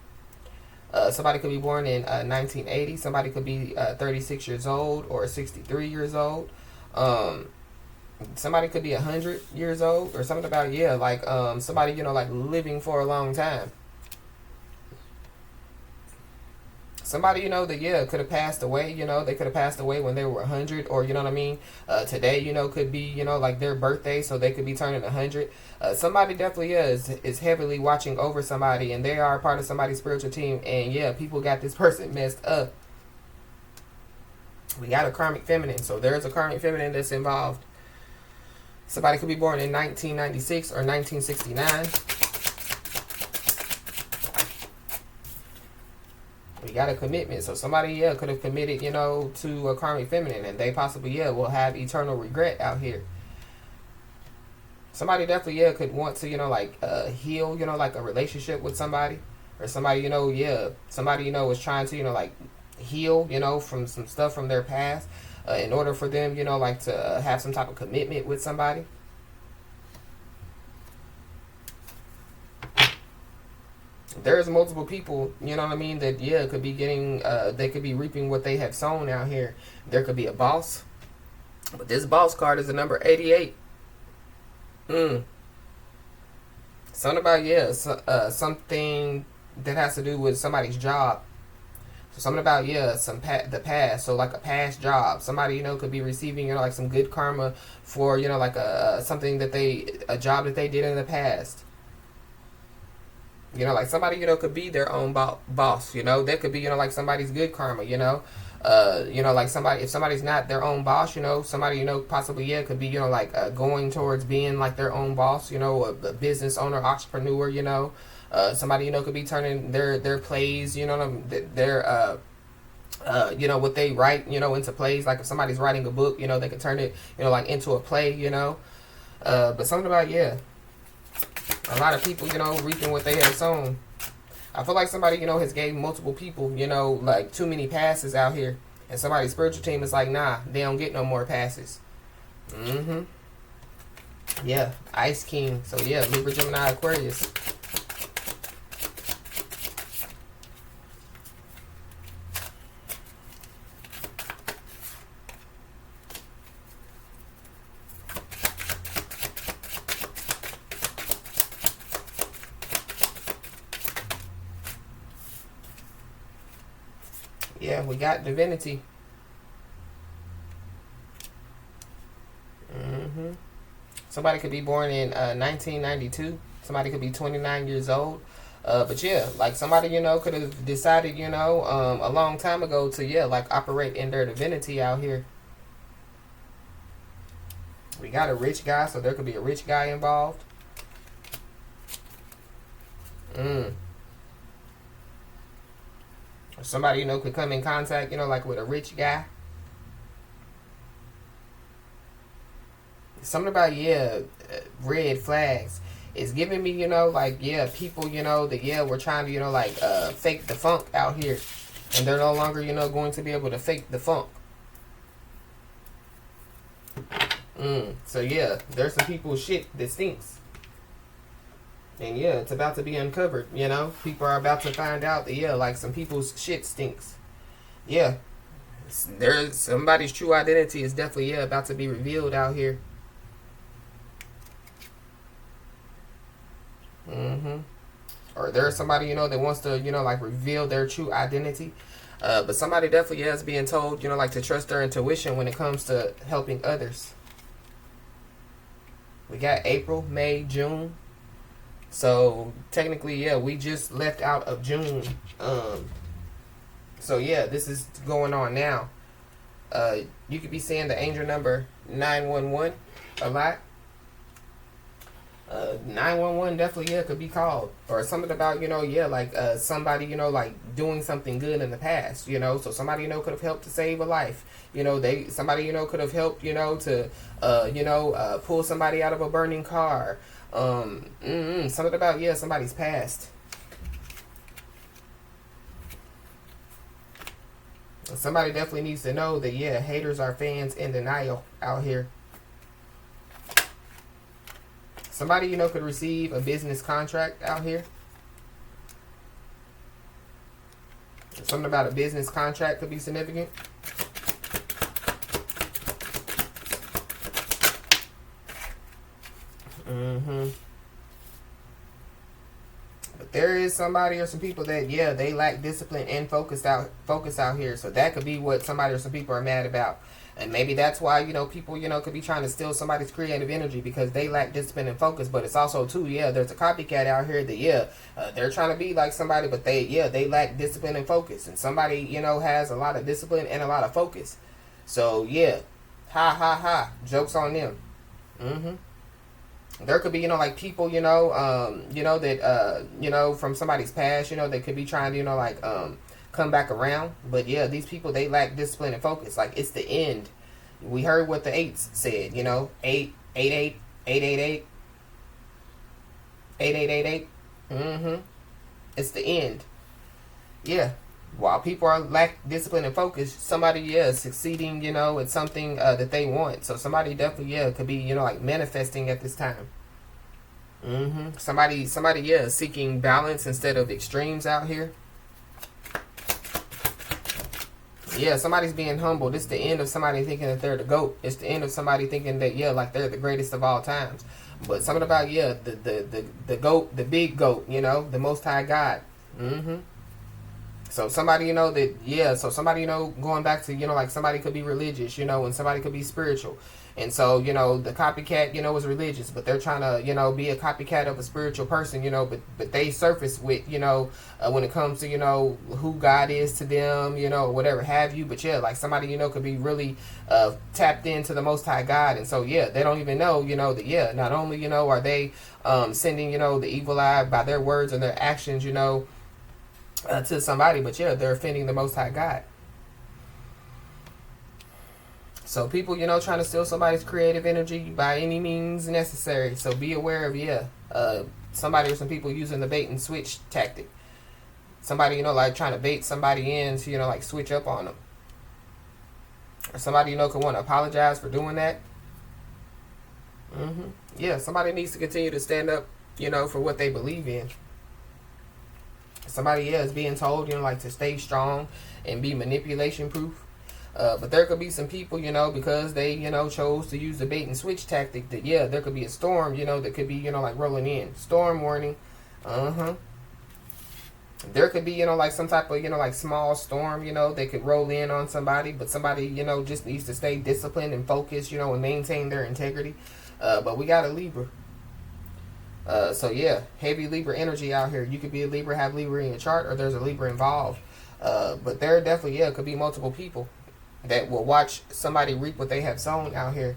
Somebody could be born in 1980. Somebody could be 36 years old or 63 years old. Somebody could be 100 years old or something about, yeah, like somebody, like living for a long time. Somebody, that, yeah, could have passed away, they could have passed away when they were 100, or, you know what I mean? Today, could be, like their birthday, so they could be turning 100. Somebody definitely, yeah, is heavily watching over somebody, and they are part of somebody's spiritual team, and, yeah, people got this person messed up. We got a karmic feminine, so there's a karmic feminine that's involved. Somebody could be born in 1996 or 1969. We got a commitment. So somebody, yeah, could have committed, to a karmic feminine, and they possibly, yeah, will have eternal regret out here. Somebody definitely, yeah, could want to, like heal, like a relationship with somebody. Or somebody, yeah, somebody, is trying to, like heal, from some stuff from their past. In order for them, like to have some type of commitment with somebody. There's multiple people, you know what I mean, that, yeah, could be getting, they could be reaping what they have sown out here. There could be a boss. But this boss card is the number 88. Something about, yeah, something that has to do with somebody's job. So something about, yeah, the past. So like a past job. Somebody, could be receiving, like some good karma for, like something that a job that they did in the past. Like somebody, could be their own boss, That could be, like somebody's good karma, like somebody, if somebody's not their own boss, somebody, possibly, yeah, could be, like going towards being like their own boss, a business owner, entrepreneur, somebody, could be turning their plays, their, what they write, into plays. Like if somebody's writing a book, they could turn it, like into a play, but something about, yeah, a lot of people, reaping what they have sown. I feel like somebody, has gave multiple people, like too many passes out here. And somebody's spiritual team is like, nah, they don't get no more passes. Yeah, Ice King. So yeah, Libra, Gemini, Aquarius. Yeah, we got divinity. Somebody could be born in 1992. Somebody could be 29 years old. But yeah, like somebody, could have decided, a long time ago to, yeah, like operate in their divinity out here. We got a rich guy, so there could be a rich guy involved. Somebody, could come in contact, like with a rich guy. Something about, yeah, red flags. It's giving me, you know, like, yeah, people, you know, that, yeah, we're trying to, you know, like, fake the funk out here. And they're no longer, you know, going to be able to fake the funk. So, yeah, there's some people's shit that stinks. And, yeah, it's about to be uncovered, you know. People are about to find out that, yeah, like, some people's shit stinks. Yeah. There's somebody's true identity is definitely, yeah, about to be revealed out here. Or there's somebody, you know, that wants to, you know, like, reveal their true identity. But somebody definitely is being told, you know, like, to trust their intuition when it comes to helping others. We got April, May, June. So technically, yeah, we just left out of June. So yeah, this is going on now. You could be seeing the angel number 911 a lot. 911 definitely, yeah, could be called. Or something about, you know, yeah, like somebody, you know, like doing something good in the past, you know. So somebody, you know, could have helped to save a life. You know, somebody, you know, could have helped, you know, to pull somebody out of a burning car. Something about, yeah, somebody's past. Somebody definitely needs to know that, yeah, haters are fans in denial out here. Somebody, you know, could receive a business contract out here. Something about a business contract could be significant. But there is somebody or some people that, yeah, they lack discipline and focus out here. So that could be what somebody or some people are mad about. And maybe that's why, you know, people, you know, could be trying to steal somebody's creative energy because they lack discipline and focus. But it's also, too, yeah, there's a copycat out here that, yeah, they're trying to be like somebody, but they lack discipline and focus. And somebody, you know, has a lot of discipline and a lot of focus. So, yeah, ha. Joke's on them. There could be, you know, like people, you know that, you know, from somebody's past, you know, they could be trying to, you know, like, come back around. But yeah, these people, they lack discipline and focus. Like, it's the end. We heard what the eights said, you know, 888 888 8888. It's the end. Yeah. While people are lack discipline and focus, somebody is succeeding, you know, at something that they want. So somebody definitely, yeah, could be, you know, like manifesting at this time. Somebody, yeah, seeking balance instead of extremes out here. Yeah, somebody's being humbled. It's the end of somebody thinking that they're the GOAT. It's the end of somebody thinking that, yeah, like they're the greatest of all times. But something about, yeah, the GOAT, the big GOAT, you know, the Most High God. So somebody, you know, that, yeah, so somebody, you know, going back to, you know, like somebody could be religious, you know, and somebody could be spiritual. And so, you know, the copycat, you know, is religious, but they're trying to, you know, be a copycat of a spiritual person, you know, but they surface with, you know, when it comes to, you know, who God is to them, you know, whatever have you. But yeah, like somebody, you know, could be really tapped into the Most High God. And so, yeah, they don't even know, you know, that, yeah, not only, you know, are they sending, you know, the evil eye by their words and their actions, you know, to somebody, but yeah, they're offending the Most High God. So people, you know, trying to steal somebody's creative energy by any means necessary. So be aware of, yeah, somebody or some people using the bait and switch tactic. Somebody, you know, like trying to bait somebody in to, you know, like switch up on them. Or somebody, you know, could want to apologize for doing that. Yeah, somebody needs to continue to stand up, you know, for what they believe in. Somebody, yeah, is being told, you know, like to stay strong and be manipulation proof. But there could be some people, you know, because they, you know, chose to use the bait and switch tactic that, yeah, there could be a storm, you know, that could be, you know, like rolling in. Storm warning. There could be, you know, like some type of, you know, like small storm, you know, that could roll in on somebody. But somebody, you know, just needs to stay disciplined and focused, you know, and maintain their integrity. But we got a Libra. So yeah, heavy Libra energy out here. You could be a Libra, have Libra in your chart, or there's a Libra involved. But there definitely, yeah, could be multiple people that will watch somebody reap what they have sown out here.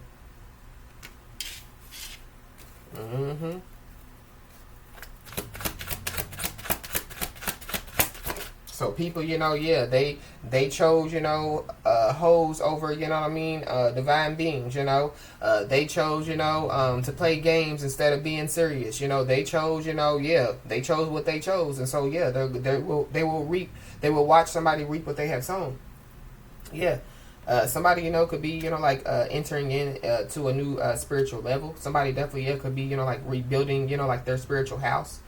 So people, yeah, they chose, hoes over, what I mean, divine beings, they chose, to play games instead of being serious. They chose, yeah, they chose what they chose, and so yeah, they will reap, they will watch somebody reap what they have sown. Yeah. Somebody, could be, like entering in to a new spiritual level. Somebody definitely, yeah, could be, like rebuilding, like their spiritual house.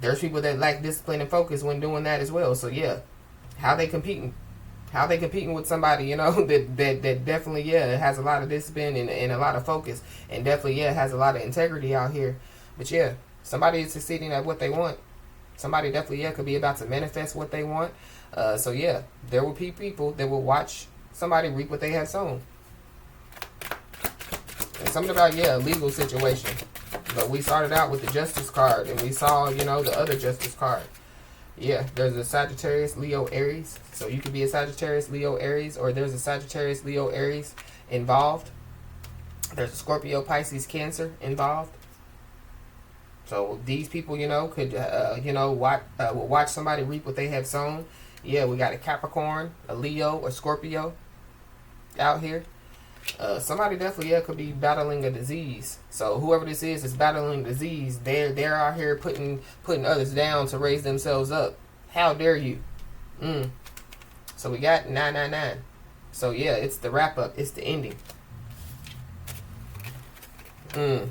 There's people that lack discipline and focus when doing that as well. So yeah, how they competing? How they competing with somebody, that definitely, yeah, has a lot of discipline and a lot of focus, and definitely, yeah, has a lot of integrity out here. But yeah, somebody is succeeding at what they want. Somebody definitely, yeah, could be about to manifest what they want. So yeah, there will be people that will watch somebody reap what they have sown. And something about, yeah, a legal situation. But we started out with the Justice card, and we saw, the other Justice card. Yeah, there's a Sagittarius, Leo, Aries. So you could be a Sagittarius, Leo, Aries, or there's a Sagittarius, Leo, Aries involved. There's a Scorpio, Pisces, Cancer involved. So these people, could, watch somebody reap what they have sown. Yeah, we got a Capricorn, a Leo, a Scorpio out here. Somebody definitely, yeah, could be battling a disease. So whoever this is battling disease. They're out here putting others down to raise themselves up. How dare you? So we got 999. So yeah, it's the wrap up. It's the ending. So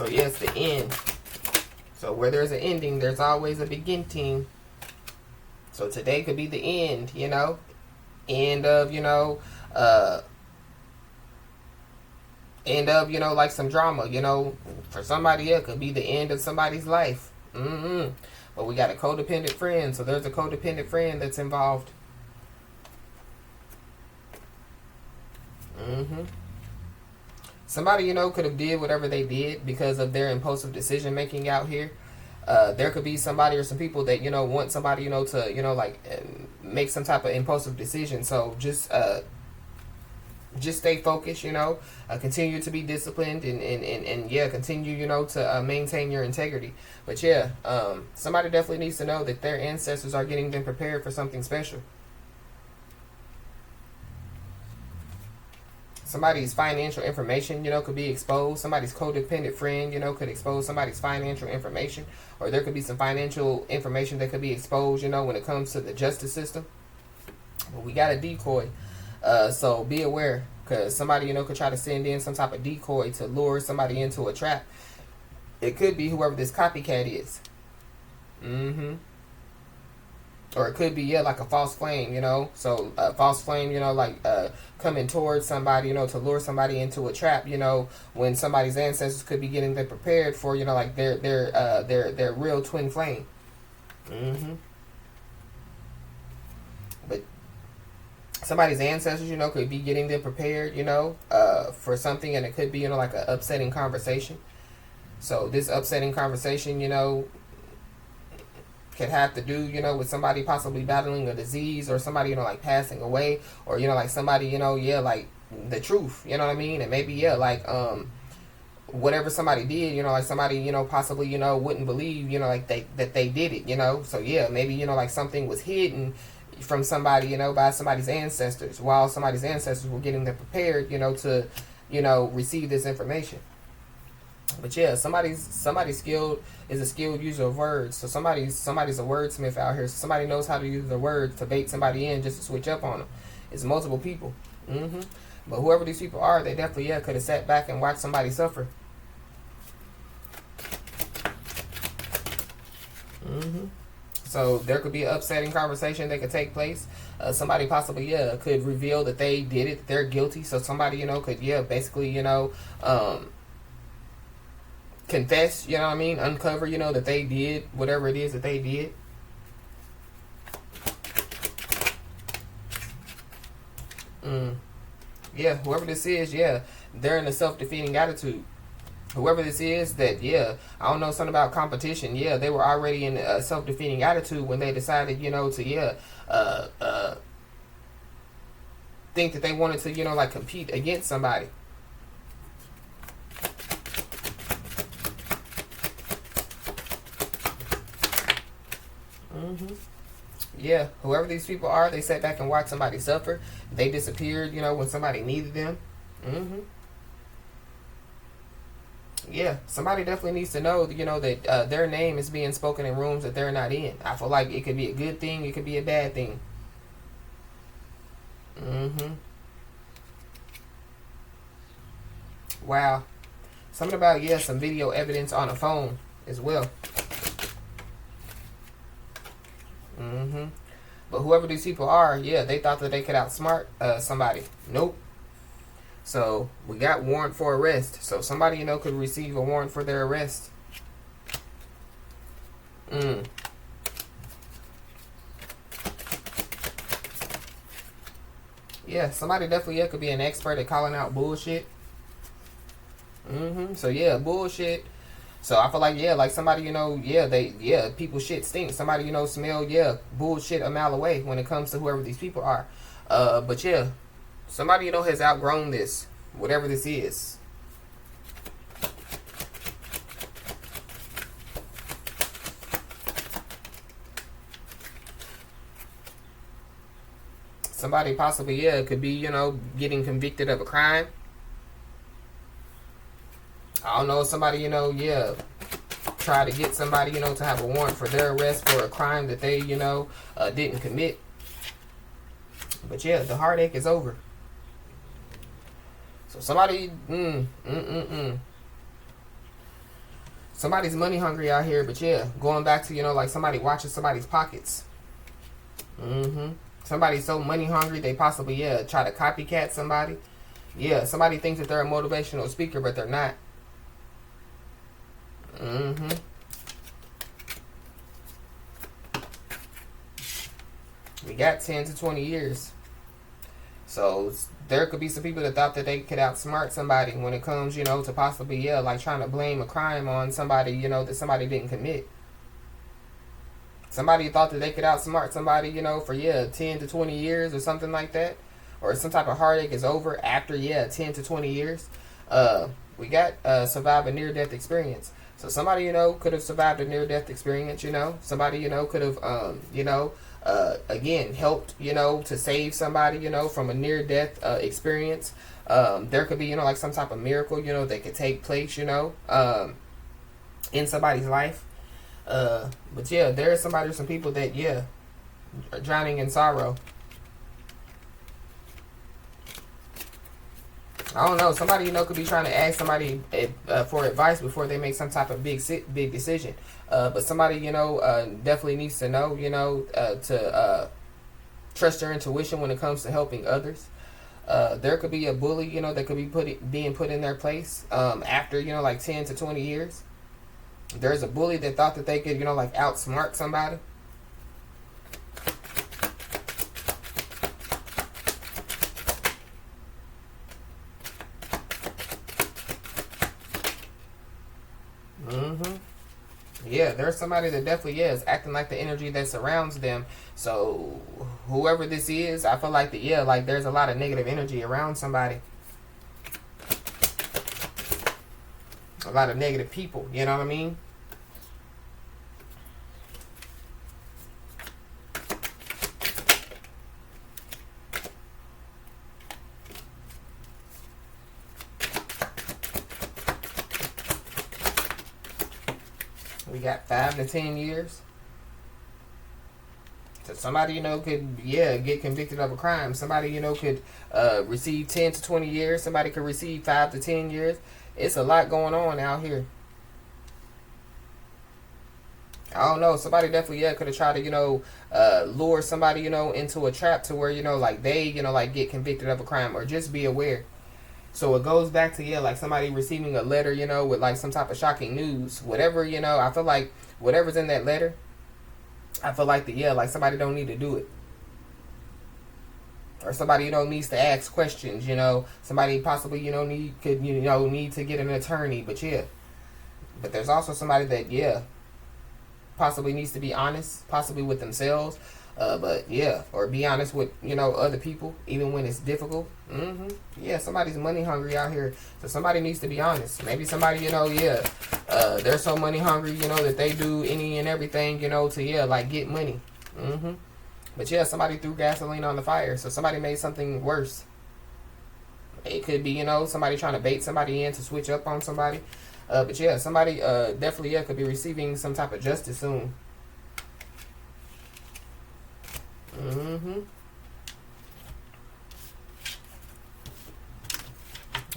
yeah, it's the end. So where there's an ending, there's always a beginning. So today could be the end, end of, like some drama, for somebody, it could be the end of somebody's life. But we got a codependent friend, so there's a codependent friend that's involved. Somebody, could have did whatever they did because of their impulsive decision making out here. There could be somebody or some people that, want somebody, to, like make some type of impulsive decision. So just stay focused, continue to be disciplined and yeah, continue, to maintain your integrity. But yeah, somebody definitely needs to know that their ancestors are getting them prepared for something special. Somebody's financial information, could be exposed. Somebody's codependent friend, could expose somebody's financial information. Or there could be some financial information that could be exposed, when it comes to the justice system. But we got a decoy. So be aware. Because somebody, could try to send in some type of decoy to lure somebody into a trap. It could be whoever this copycat is. Or it could be, yeah, like a false flame, So a false flame, coming towards somebody, to lure somebody into a trap, when somebody's ancestors could be getting them prepared for, like their real twin flame. But somebody's ancestors, could be getting them prepared, for something, and it could be, like an upsetting conversation. So this upsetting conversation, could have to do, with somebody possibly battling a disease, or somebody, like passing away, or, like somebody, yeah, like the truth, what I mean? And maybe, yeah, like, whatever somebody did, like somebody, possibly, wouldn't believe, like that they did it, so yeah, maybe, like something was hidden from somebody, by somebody's ancestors, while somebody's ancestors were getting them prepared, to, receive this information. But yeah, somebody's skilled is a skilled user of words. So somebody's a wordsmith out here. So somebody knows how to use the words to bait somebody in just to switch up on them. It's multiple people. But whoever these people are, they definitely, yeah, could have sat back and watched somebody suffer. So there could be an upsetting conversation that could take place. Somebody possibly, yeah, could reveal that they did it, they're guilty. So somebody, could, yeah, basically, confess, what I mean, uncover, that they did whatever it is that they did. Yeah, whoever this is, yeah, they're in a self-defeating attitude. Whoever this is that, yeah, I don't know something about competition. Yeah, they were already in a self-defeating attitude when they decided, to, yeah, think that they wanted to, like compete against somebody. Yeah, whoever these people are, they sat back and watched somebody suffer. They disappeared, when somebody needed them. Yeah, somebody definitely needs to know, that their name is being spoken in rooms that they're not in. I feel like it could be a good thing, it could be a bad thing. Wow. Something about, some video evidence on a phone as well. But whoever these people are, they thought that they could outsmart somebody. Nope. So we got warrant for arrest. So somebody, could receive a warrant for their arrest. Yeah, somebody definitely could be an expert at calling out bullshit. So bullshit. So I feel like like somebody, people shit stinks. Somebody, smell bullshit a mile away when it comes to whoever these people are. But somebody, has outgrown this, whatever this is. Somebody possibly, could be, getting convicted of a crime. I don't know, somebody, try to get somebody, to have a warrant for their arrest for a crime that they, didn't commit. But the heartache is over. So somebody, somebody's money hungry out here, but going back to, like somebody watching somebody's pockets. Somebody's so money hungry, they possibly, try to copycat somebody. Somebody thinks that they're a motivational speaker, but they're not. We got 10 to 20 years. So there could be some people that thought that they could outsmart somebody when it comes, to possibly, like trying to blame a crime on somebody, that somebody didn't commit. Somebody thought that they could outsmart somebody, for 10 to 20 years or something like that. Or some type of heartache is over after 10 to 20 years. We got survive a near-death experience. So somebody, could have survived a near-death experience, Somebody, could have, again, helped, to save somebody, from a near-death experience. There could be, like some type of miracle, that could take place, in somebody's life. But there is somebody, some people that, are drowning in sorrow. I don't know. Somebody, could be trying to ask somebody for advice before they make some type of big decision. But somebody, definitely needs to know, to trust their intuition when it comes to helping others. There could be a bully, that could be being put in their place after, like 10 to 20 years. There's a bully that thought that they could, like outsmart somebody. There's somebody that definitely is acting like the energy that surrounds them. So whoever this is, I feel like that like there's a lot of negative energy around somebody. A lot of negative people, you know what I mean? We got 5 to 10 years. So somebody, could, get convicted of a crime. Somebody, could receive 10 to 20 years. Somebody could receive 5 to 10 years. It's a lot going on out here. I don't know. Somebody definitely, could have tried to, lure somebody, into a trap to where, like they, like get convicted of a crime, or just be aware. So it goes back to, like somebody receiving a letter, with like some type of shocking news. Whatever, I feel like whatever's in that letter, I feel like like somebody don't need to do it. Or somebody, needs to ask questions, Somebody possibly, need to get an attorney. But there's also somebody that, possibly needs to be honest, possibly with themselves. But yeah, or be honest with, other people, even when it's difficult. Yeah, somebody's money hungry out here. So somebody needs to be honest. Maybe somebody, they're so money hungry, that they do any and everything, to, like get money. But yeah, somebody threw gasoline on the fire. So somebody made something worse. It could be, somebody trying to bait somebody in to switch up on somebody. But yeah, somebody definitely, could be receiving some type of justice soon.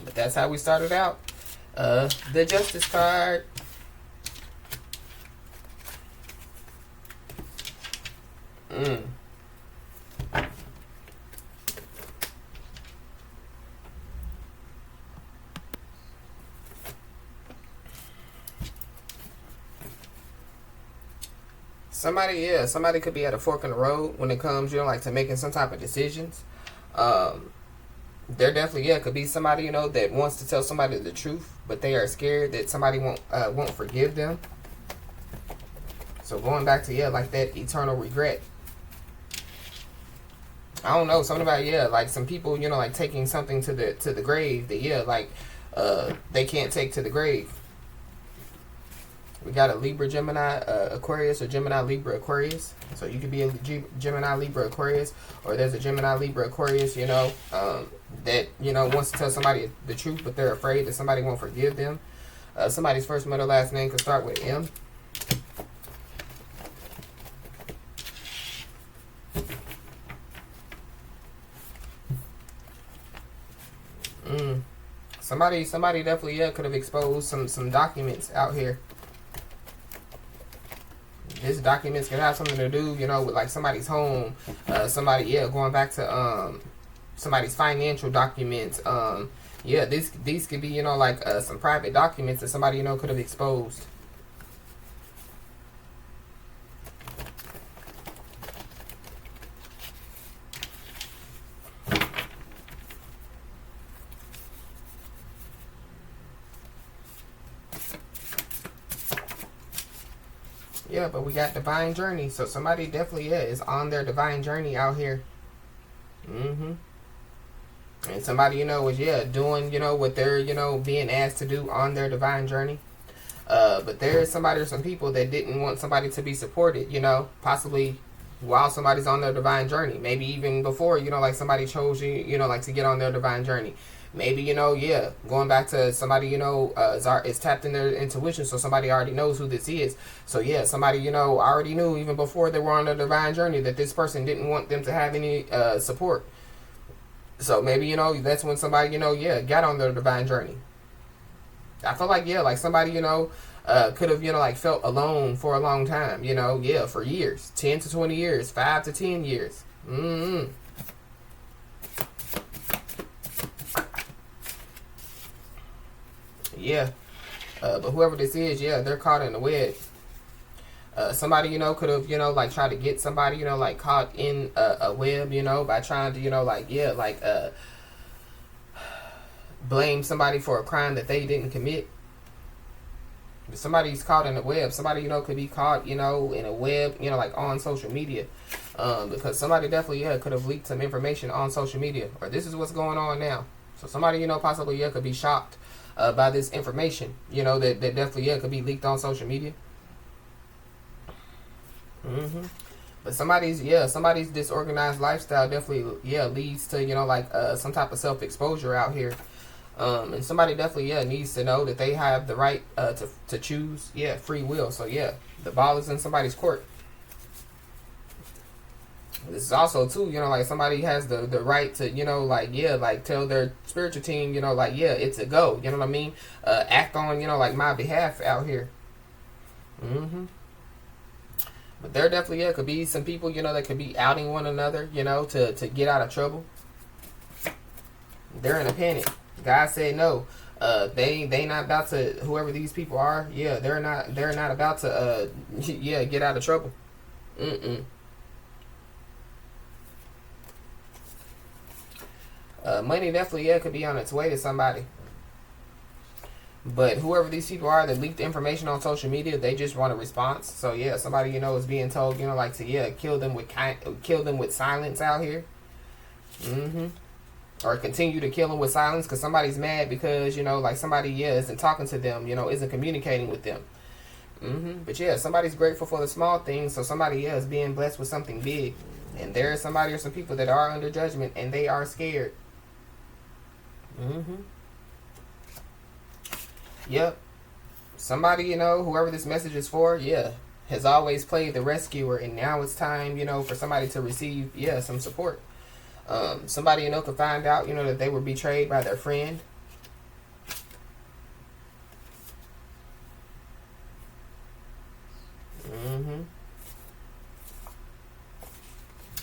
But that's how we started out. The justice card. Somebody could be at a fork in the road when it comes, like to making some type of decisions. There definitely, could be somebody, that wants to tell somebody the truth, but they are scared that somebody won't forgive them. So going back to, like that eternal regret. I don't know, something about, like some people, like taking something to the grave that, like, they can't take to the grave. We got a Libra, Gemini, Aquarius, or Gemini, Libra, Aquarius. So you could be a Gemini, Libra, Aquarius, or there's a Gemini, Libra, Aquarius, that, wants to tell somebody the truth, but they're afraid that somebody won't forgive them. Somebody's first, middle, last name could start with M. Somebody definitely, could have exposed some documents out here. These documents can have something to do, with like somebody's home, somebody, going back to somebody's financial documents. These could be, like some private documents that somebody, could have exposed. Yeah, but we got divine journey. So somebody definitely is on their divine journey out here. And somebody, is, doing, what they're, being asked to do on their divine journey. But there is somebody or some people that didn't want somebody to be supported, possibly while somebody's on their divine journey. Maybe even before, like somebody chose you, like to get on their divine journey. Maybe, going back to somebody, is tapped in their intuition, so somebody already knows who this is. So, somebody, already knew even before they were on their divine journey that this person didn't want them to have any support. So, maybe, that's when somebody, got on their divine journey. I feel like, like somebody, could have, like felt alone for a long time, for years. 10 to 20 years, 5 to 10 years. But whoever this is, they're caught in a web. Somebody, could have, like tried to get somebody, like caught in a web, by trying to, blame somebody for a crime that they didn't commit. If somebody's caught in a web. Somebody, could be caught, in a web, like on social media. Because somebody definitely, could have leaked some information on social media. Or this is what's going on now. So somebody, possibly, could be shocked by this information, that definitely, could be leaked on social media. But somebody's disorganized lifestyle definitely, leads to, some type of self-exposure out here. And somebody definitely, needs to know that they have the right to choose, free will. So, the ball is in somebody's court. This is also, too, like somebody has the right to, tell their spiritual team, it's a go. You know what I mean? Act on, my behalf out here. But there definitely, could be some people, that could be outing one another, to get out of trouble. They're in a panic. God said no. They not about to, whoever these people are, they're not about to, get out of trouble. Money definitely, could be on its way to somebody. But whoever these people are that leak the information on social media, they just want a response. So yeah, somebody, you know, is being told, you know, like to, yeah, kill them with silence out here. Or continue to kill them with silence because somebody's mad because, you know, like somebody, yeah, isn't talking to them, you know, isn't communicating with them. But yeah, somebody's grateful for the small things, so somebody, yeah, is being blessed with something big. And there is somebody or some people that are under judgment and they are scared. Yep. Somebody, you know, whoever this message is for, yeah, has always played the rescuer, and now it's time, you know, for somebody to receive, yeah, some support. Somebody, you know, could find out, you know, that they were betrayed by their friend.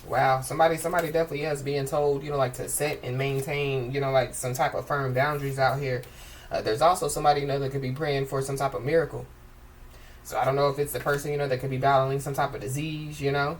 Wow, somebody definitely is being told, you know, like to set and maintain, you know, like some type of firm boundaries out here. There's also somebody, you know, that could be praying for some type of miracle. So I don't know if it's the person, you know, that could be battling some type of disease, you know.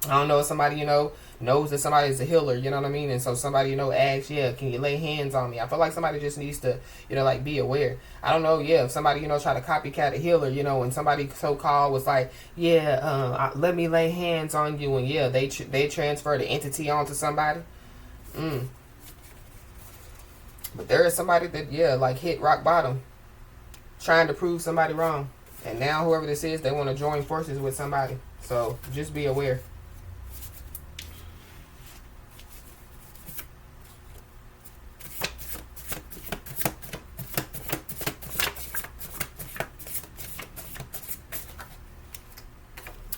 I don't know if somebody, you know, knows that somebody is a healer, you know what I mean? And so somebody, you know, asks, yeah, can you lay hands on me? I feel like somebody just needs to, you know, like be aware. I don't know, yeah, if somebody, you know, try to copycat a healer, you know, and somebody so-called was like, yeah, let me lay hands on you, and yeah, they transfer the entity onto somebody. But there is somebody that, yeah, like hit rock bottom, trying to prove somebody wrong. And now whoever this is, they want to join forces with somebody. So just be aware.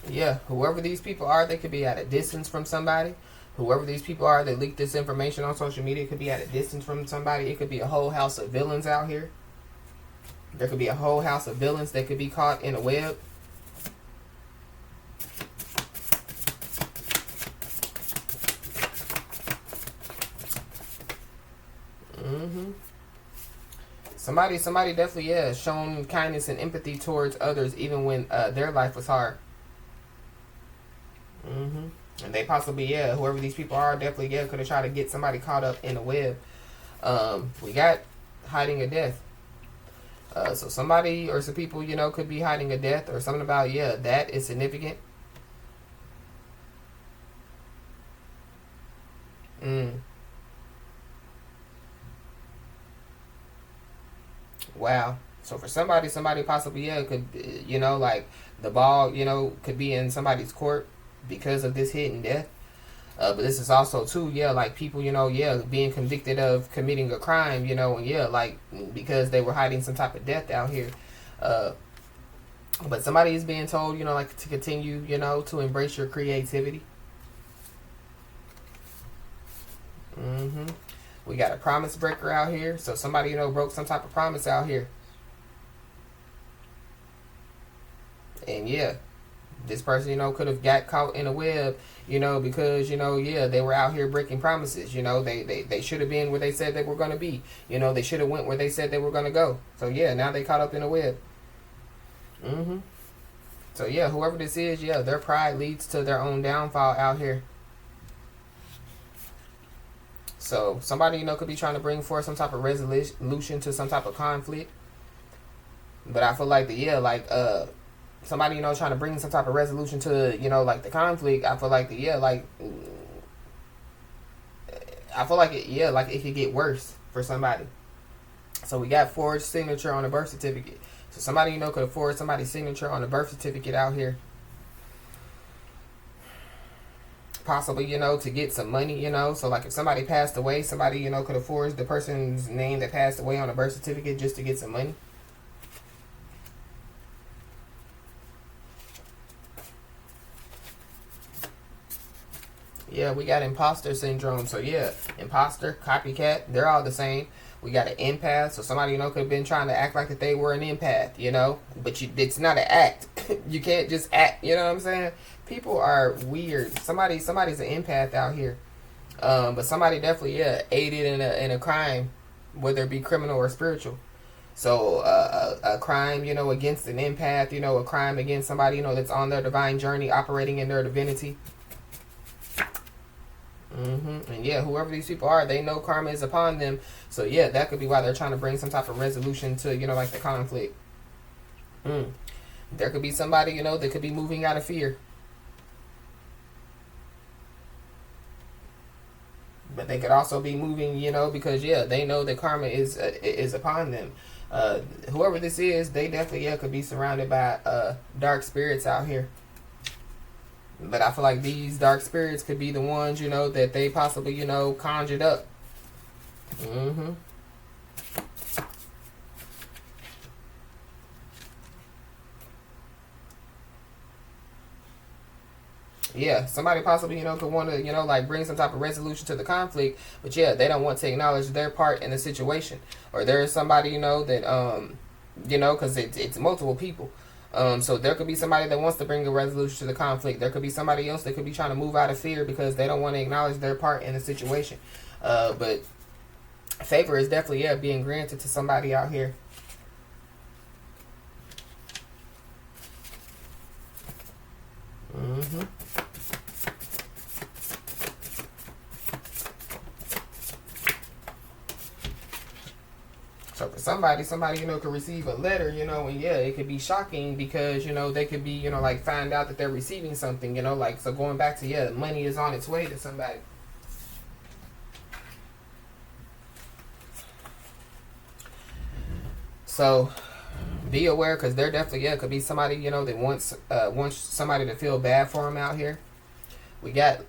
Yeah, whoever these people are, they could be at a distance from somebody. Whoever these people are that leak this information on social media could be at a distance from somebody. It could be a whole house of villains out here. There could be a whole house of villains that could be caught in a web. Somebody definitely, yeah, shown kindness and empathy towards others even when their life was hard. And they possibly, yeah, whoever these people are, definitely, yeah, could have tried to get somebody caught up in a web. We got hiding a death. So somebody or some people, you know, could be hiding a death or something about, yeah, that is significant. Wow. So for somebody possibly, yeah, could, you know, like the ball, you know, could be in somebody's court because of this hidden death. But this is also too, yeah, like people, you know, yeah, being convicted of committing a crime, you know, and yeah, like because they were hiding some type of death out here. But somebody is being told, you know, like to continue, you know, to embrace your creativity. We got a promise breaker out here. So somebody, you know, broke some type of promise out here. And yeah, this person, you know, could have got caught in a web, you know, because, you know, yeah, they were out here breaking promises. You know, they should have been where they said they were going to be. You know, they should have went where they said they were going to go. So yeah, now they caught up in a web. So yeah, whoever this is, yeah, their pride leads to their own downfall out here. So somebody, you know, could be trying to bring forth some type of resolution to some type of conflict. But I feel like somebody, you know, trying to bring some type of resolution to, you know, like the conflict. I feel like it could get worse for somebody. So we got forged signature on a birth certificate. So somebody, you know, could have forged somebody's signature on a birth certificate out here. Possibly, you know, to get some money, you know. So like if somebody passed away, somebody, you know, could have forged the person's name that passed away on a birth certificate just to get some money. Yeah, we got imposter syndrome. So yeah, imposter, copycat, they're all the same. We got an empath. So somebody, you know, could have been trying to act like that they were an empath, you know. But it's not an act. You can't just act, you know what I'm saying? People are weird. Somebody's an empath out here. But somebody definitely, yeah, aided in a crime, whether it be criminal or spiritual. So a crime, you know, against an empath, you know, a crime against somebody, you know, that's on their divine journey, operating in their divinity. And yeah, whoever these people are, they know karma is upon them. So yeah, that could be why they're trying to bring some type of resolution to, like the conflict. There could be somebody, that could be moving out of fear. But they could also be moving, because yeah, they know that karma is upon them. Whoever this is, they definitely could be surrounded by dark spirits out here. But I feel like these dark spirits could be the ones, that they possibly, conjured up. Yeah, somebody possibly, could want to, like bring some type of resolution to the conflict. But yeah, they don't want to acknowledge their part in the situation. Or there is somebody, that, because it's multiple people. So there could be somebody that wants to bring a resolution to the conflict. There could be somebody else that could be trying to move out of fear because they don't want to acknowledge their part in the situation. But favor is definitely, being granted to somebody out here. So for somebody, could receive a letter, and yeah, it could be shocking because, they could be, like find out that they're receiving something, like, so going back to, yeah, money is on its way to somebody. So be aware, because there definitely, could be somebody, that wants somebody to feel bad for them out here. We got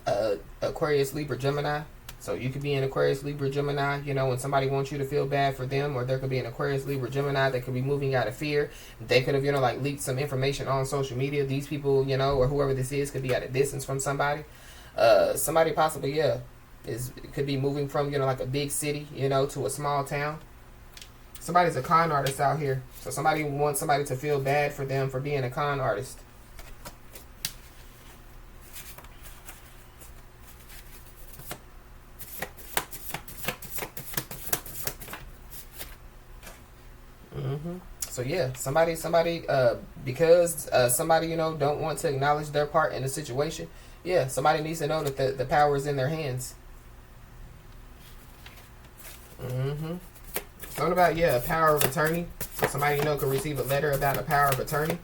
Aquarius, Libra, Gemini. So you could be an Aquarius, Libra, Gemini, when somebody wants you to feel bad for them, or there could be an Aquarius, Libra, Gemini that could be moving out of fear. They could have, like leaked some information on social media. These people, or whoever this is, could be at a distance from somebody. Somebody possibly, could be moving from, like a big city, to a small town. Somebody's a con artist out here. So somebody wants somebody to feel bad for them for being a con artist. So yeah, somebody, because somebody, don't want to acknowledge their part in the situation. Yeah, somebody needs to know that the power is in their hands. Something about, a power of attorney. So somebody, could receive a letter about a power of attorney.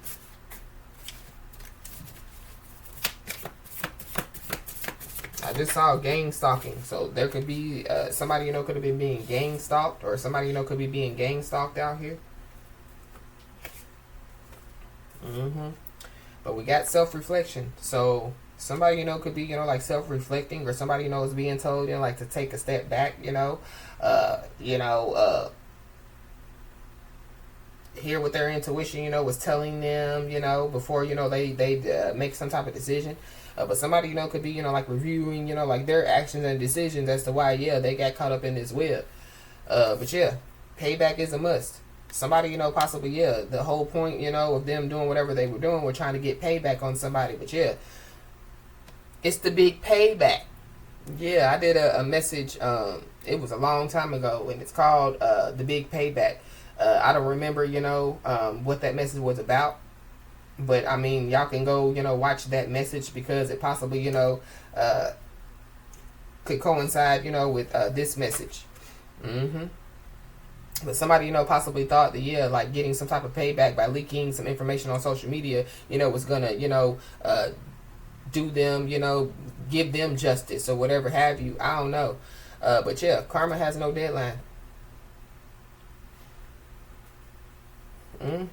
I just saw gang stalking. So there could be somebody, could have been being gang stalked, or somebody, could be being gang stalked out here. But we got self-reflection. So somebody, could be, like self-reflecting, or somebody, is being told, like to take a step back, hear what their intuition, was telling them, before, they make some type of decision. But somebody, could be, like reviewing, like their actions and decisions as to why, they got caught up in this web. But yeah, payback is a must. Somebody, possibly, the whole point, of them doing whatever they were doing, were trying to get payback on somebody. But yeah, it's the big payback. Yeah, I did a message, it was a long time ago, and it's called The Big Payback. I don't remember, what that message was about. But, I mean, y'all can go, watch that message, because it possibly, could coincide, with this message. But somebody, possibly thought that, like getting some type of payback by leaking some information on social media, was gonna, do them, give them justice or whatever have you. I don't know. But yeah, karma has no deadline. The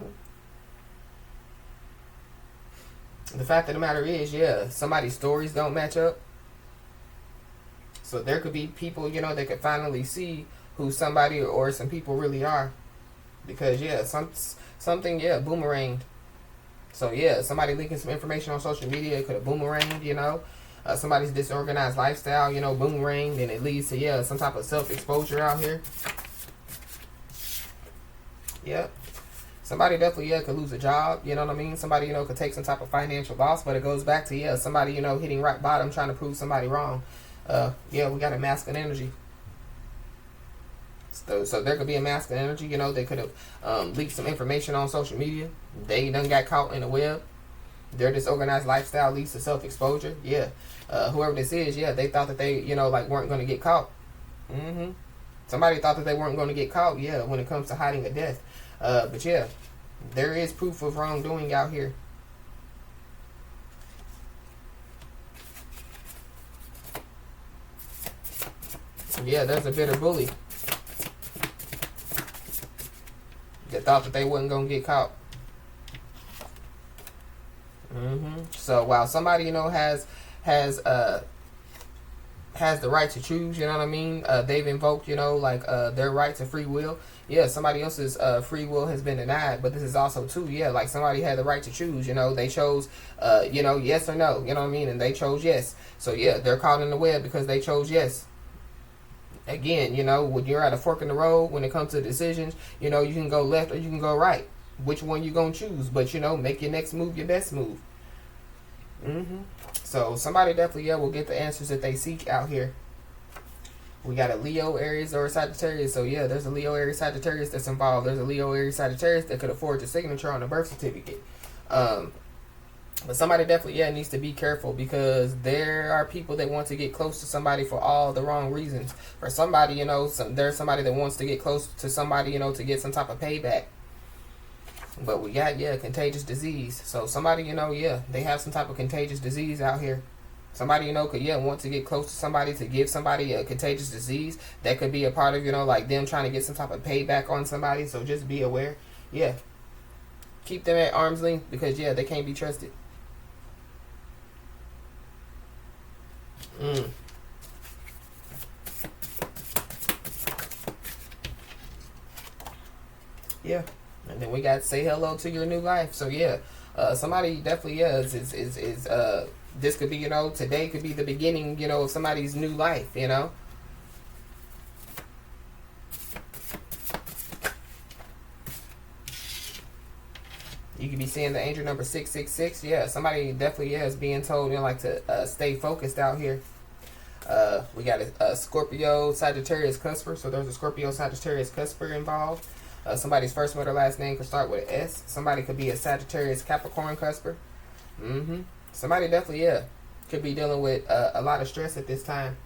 fact of the matter is, somebody's stories don't match up. So there could be people, that could finally see who somebody or some people really are. Because, something, boomeranged. So, somebody leaking some information on social media could have boomeranged, somebody's disorganized lifestyle, boomeranged, and it leads to, some type of self-exposure out here. Yep. Somebody definitely, could lose a job, you know what I mean? Somebody, could take some type of financial loss, but it goes back to, somebody, hitting rock bottom, trying to prove somebody wrong. We got a masculine energy. So there could be a masculine energy, they could have leaked some information on social media. They done got caught in the web. Their disorganized lifestyle leads to self-exposure. Yeah. Whoever this is, yeah, they thought that they, like weren't going to get caught. Somebody thought that they weren't going to get caught, yeah, when it comes to hiding a death. But yeah, there is proof of wrongdoing out here. Yeah, there's a bitter bully that thought that they wasn't going to get caught. So while somebody, has the right to choose, you know what I mean? They've invoked, their right to free will. Yeah, somebody else's free will has been denied, but this is also too, like somebody had the right to choose, they chose, yes or no, you know what I mean? And they chose yes. So yeah, they're caught in the web because they chose yes. Again, when you're at a fork in the road, when it comes to decisions, you can go left or you can go right. Which one you gonna choose? But make your next move your best move. So somebody definitely will get the answers that they seek out here. We got a Leo, Aries, or a Sagittarius. So yeah, there's a Leo, Aries, Sagittarius that's involved. There's a Leo, Aries, Sagittarius that could afford your signature on a birth certificate. But somebody definitely needs to be careful, because there are people that want to get close to somebody for all the wrong reasons. For somebody, there's somebody that wants to get close to somebody, to get some type of payback. But we got, contagious disease. So somebody, they have some type of contagious disease out here. Somebody, could, want to get close to somebody to give somebody a contagious disease. That could be a part of, like them trying to get some type of payback on somebody. So just be aware. Yeah. Keep them at arm's length, because, they can't be trusted. Yeah. And then we got say hello to your new life. So yeah, somebody definitely is this could be, today could be the beginning, of somebody's new life, You could be seeing the angel number 666. Yeah, somebody definitely is being told, to stay focused out here. We got a Scorpio, Sagittarius, cusper. So there's a Scorpio, Sagittarius, cusper involved. Somebody's first, middle, last name could start with an S. Somebody could be a Sagittarius, Capricorn, cusper. Somebody definitely, could be dealing with a lot of stress at this time.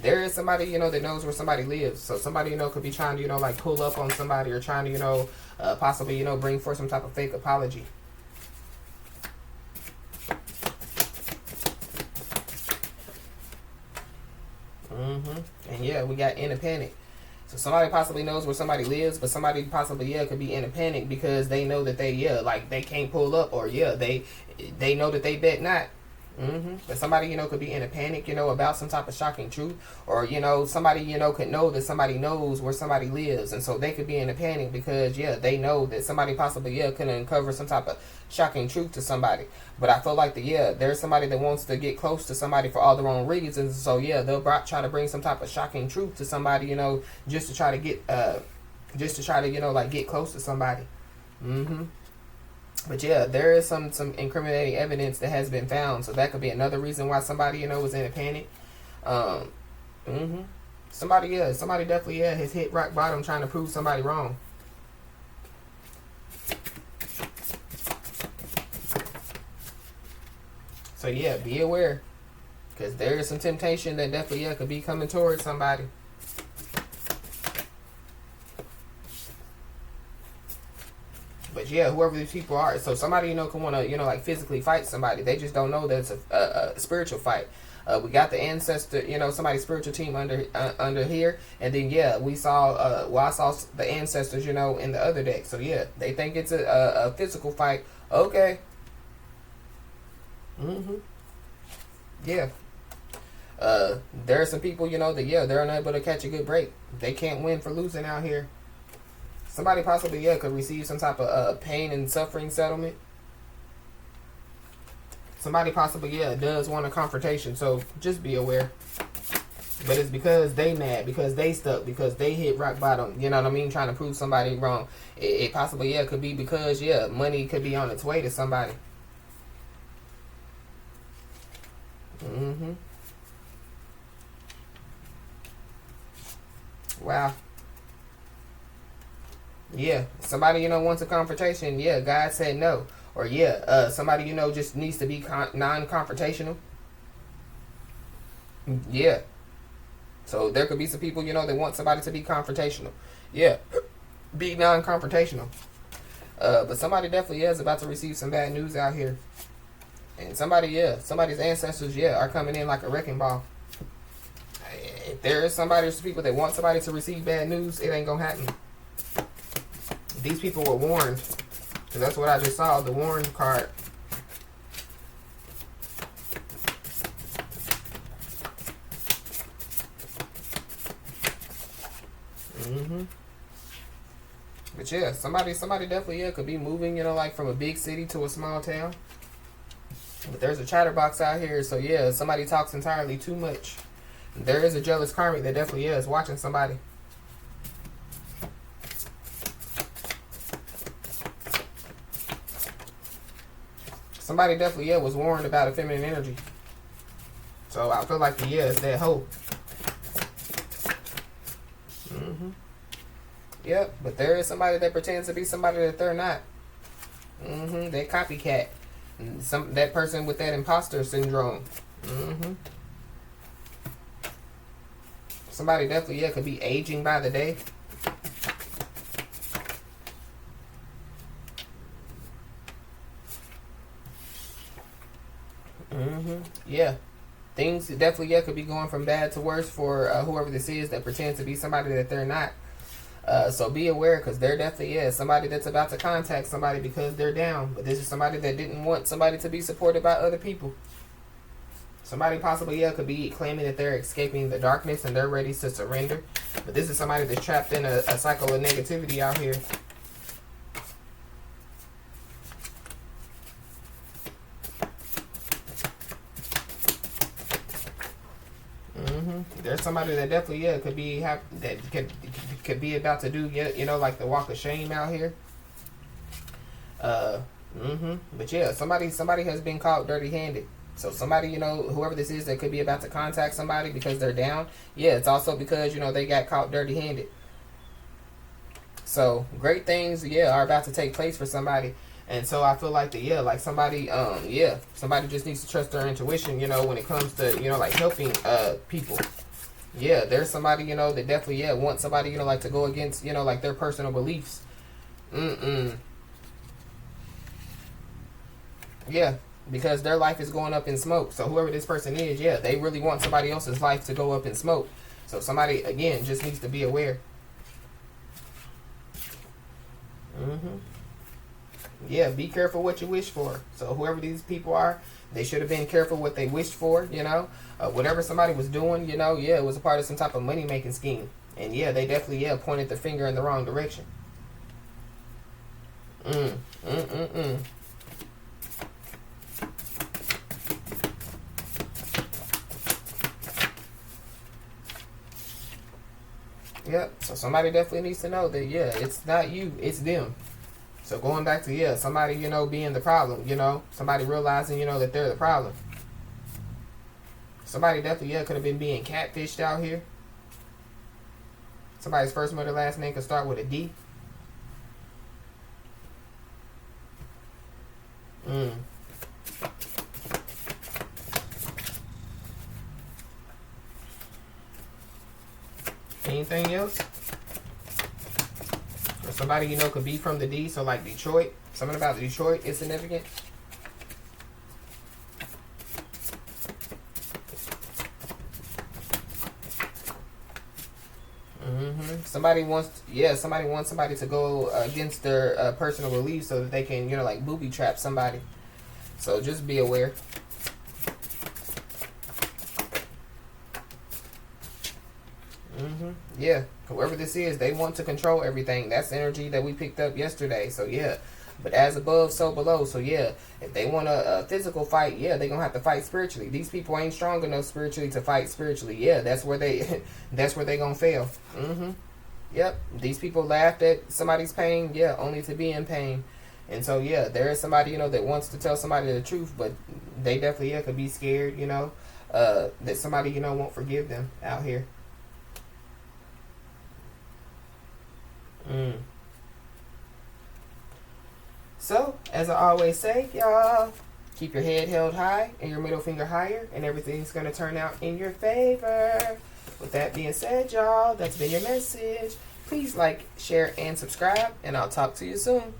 There is somebody, that knows where somebody lives. So somebody, could be trying to, pull up on somebody, or trying to, possibly, bring forth some type of fake apology. And yeah, we got in a panic. So somebody possibly knows where somebody lives, but somebody possibly, could be in a panic because they know that they, they can't pull up, or they know that they bet not. But somebody, could be in a panic, about some type of shocking truth, or, somebody, could know that somebody knows where somebody lives, and so they could be in a panic because, they know that somebody possibly, could uncover some type of shocking truth to somebody. But I feel like there's somebody that wants to get close to somebody for all the wrong reasons, so they'll try to bring some type of shocking truth to somebody, just to try to get, get close to somebody. But there is some incriminating evidence that has been found, so that could be another reason why somebody was in a panic. Somebody definitely has hit rock bottom trying to prove somebody wrong. So be aware, because there is some temptation that definitely could be coming towards somebody. But whoever these people are, so somebody can want to physically fight somebody. They just don't know that it's a spiritual fight. We got the ancestor, somebody's spiritual team under here, and then we saw I saw the ancestors, in the other deck. So they think it's a physical fight. Okay. There are some people, that they're unable to catch a good break. They can't win for losing out here. Somebody possibly, could receive some type of pain and suffering settlement. Somebody possibly, does want a confrontation. So just be aware. But it's because they mad, because they stuck, because they hit rock bottom. You know what I mean? Trying to prove somebody wrong. It possibly, could be because, money could be on its way to somebody. Wow. Yeah, somebody wants a confrontation. Yeah, God said no. Or yeah, somebody just needs to be non-confrontational. Yeah. So there could be some people that want somebody to be confrontational. Yeah, be non-confrontational. But somebody definitely is about to receive some bad news out here. And somebody's ancestors, are coming in like a wrecking ball. If there is somebody or some people that want somebody to receive bad news, it ain't gonna happen. These people were warned. Because that's what I just saw, the warned card. But yeah, somebody definitely could be moving, like from a big city to a small town. But there's a chatterbox out here, so yeah, somebody talks entirely too much. There is a jealous karmic that definitely is watching somebody. Somebody definitely was warned about a feminine energy. So I feel like it's that hope. Yep, but there is somebody that pretends to be somebody that they're not. They copycat. That person with that imposter syndrome. Somebody definitely could be aging by the day. Yeah. Things definitely could be going from bad to worse for whoever this is that pretends to be somebody that they're not. So be aware, because there definitely is somebody that's about to contact somebody because they're down. But this is somebody that didn't want somebody to be supported by other people. Somebody possibly could be claiming that they're escaping the darkness and they're ready to surrender. But this is somebody that's trapped in a cycle of negativity out here. There's somebody that definitely could be that could be about to do like the walk of shame out here. But yeah, somebody has been caught dirty-handed. So somebody, whoever this is that could be about to contact somebody because they're down. Yeah, it's also because they got caught dirty-handed. So great things, are about to take place for somebody. And so I feel like like somebody, somebody just needs to trust their intuition, when it comes to, like helping people. Yeah, there's somebody, that definitely, wants somebody, like to go against, like their personal beliefs. Yeah, because their life is going up in smoke. So whoever this person is, they really want somebody else's life to go up in smoke. So somebody, again, just needs to be aware. Yeah, be careful what you wish for. So whoever these people are, they should have been careful what they wished for, whatever somebody was doing, it was a part of some type of money-making scheme. And they definitely, pointed the finger in the wrong direction. Yep, so somebody definitely needs to know that, it's not you, it's them. So going back to, somebody, being the problem, somebody realizing, that they're the problem. Somebody definitely, could have been being catfished out here. Somebody's first, middle, last name could start with a D. Anything else? Or somebody, could be from the D, so like Detroit. Something about Detroit is significant. Somebody wants somebody to go against their personal beliefs so that they can, like booby trap somebody. So just be aware. Yeah, whoever this is, they want to control everything. That's energy that we picked up yesterday. So but as above, so below. So if they want a physical fight, they're gonna have to fight spiritually. These people ain't strong enough spiritually to fight spiritually. That's where they gonna fail. Yep, these people laughed at somebody's pain, only to be in pain. And so there is somebody that wants to tell somebody the truth, but they definitely could be scared, that somebody won't forgive them out here. So, as I always say, y'all, keep your head held high and your middle finger higher, and everything's going to turn out in your favor. With that being said, y'all, that's been your message. Please like, share, and subscribe, and I'll talk to you soon.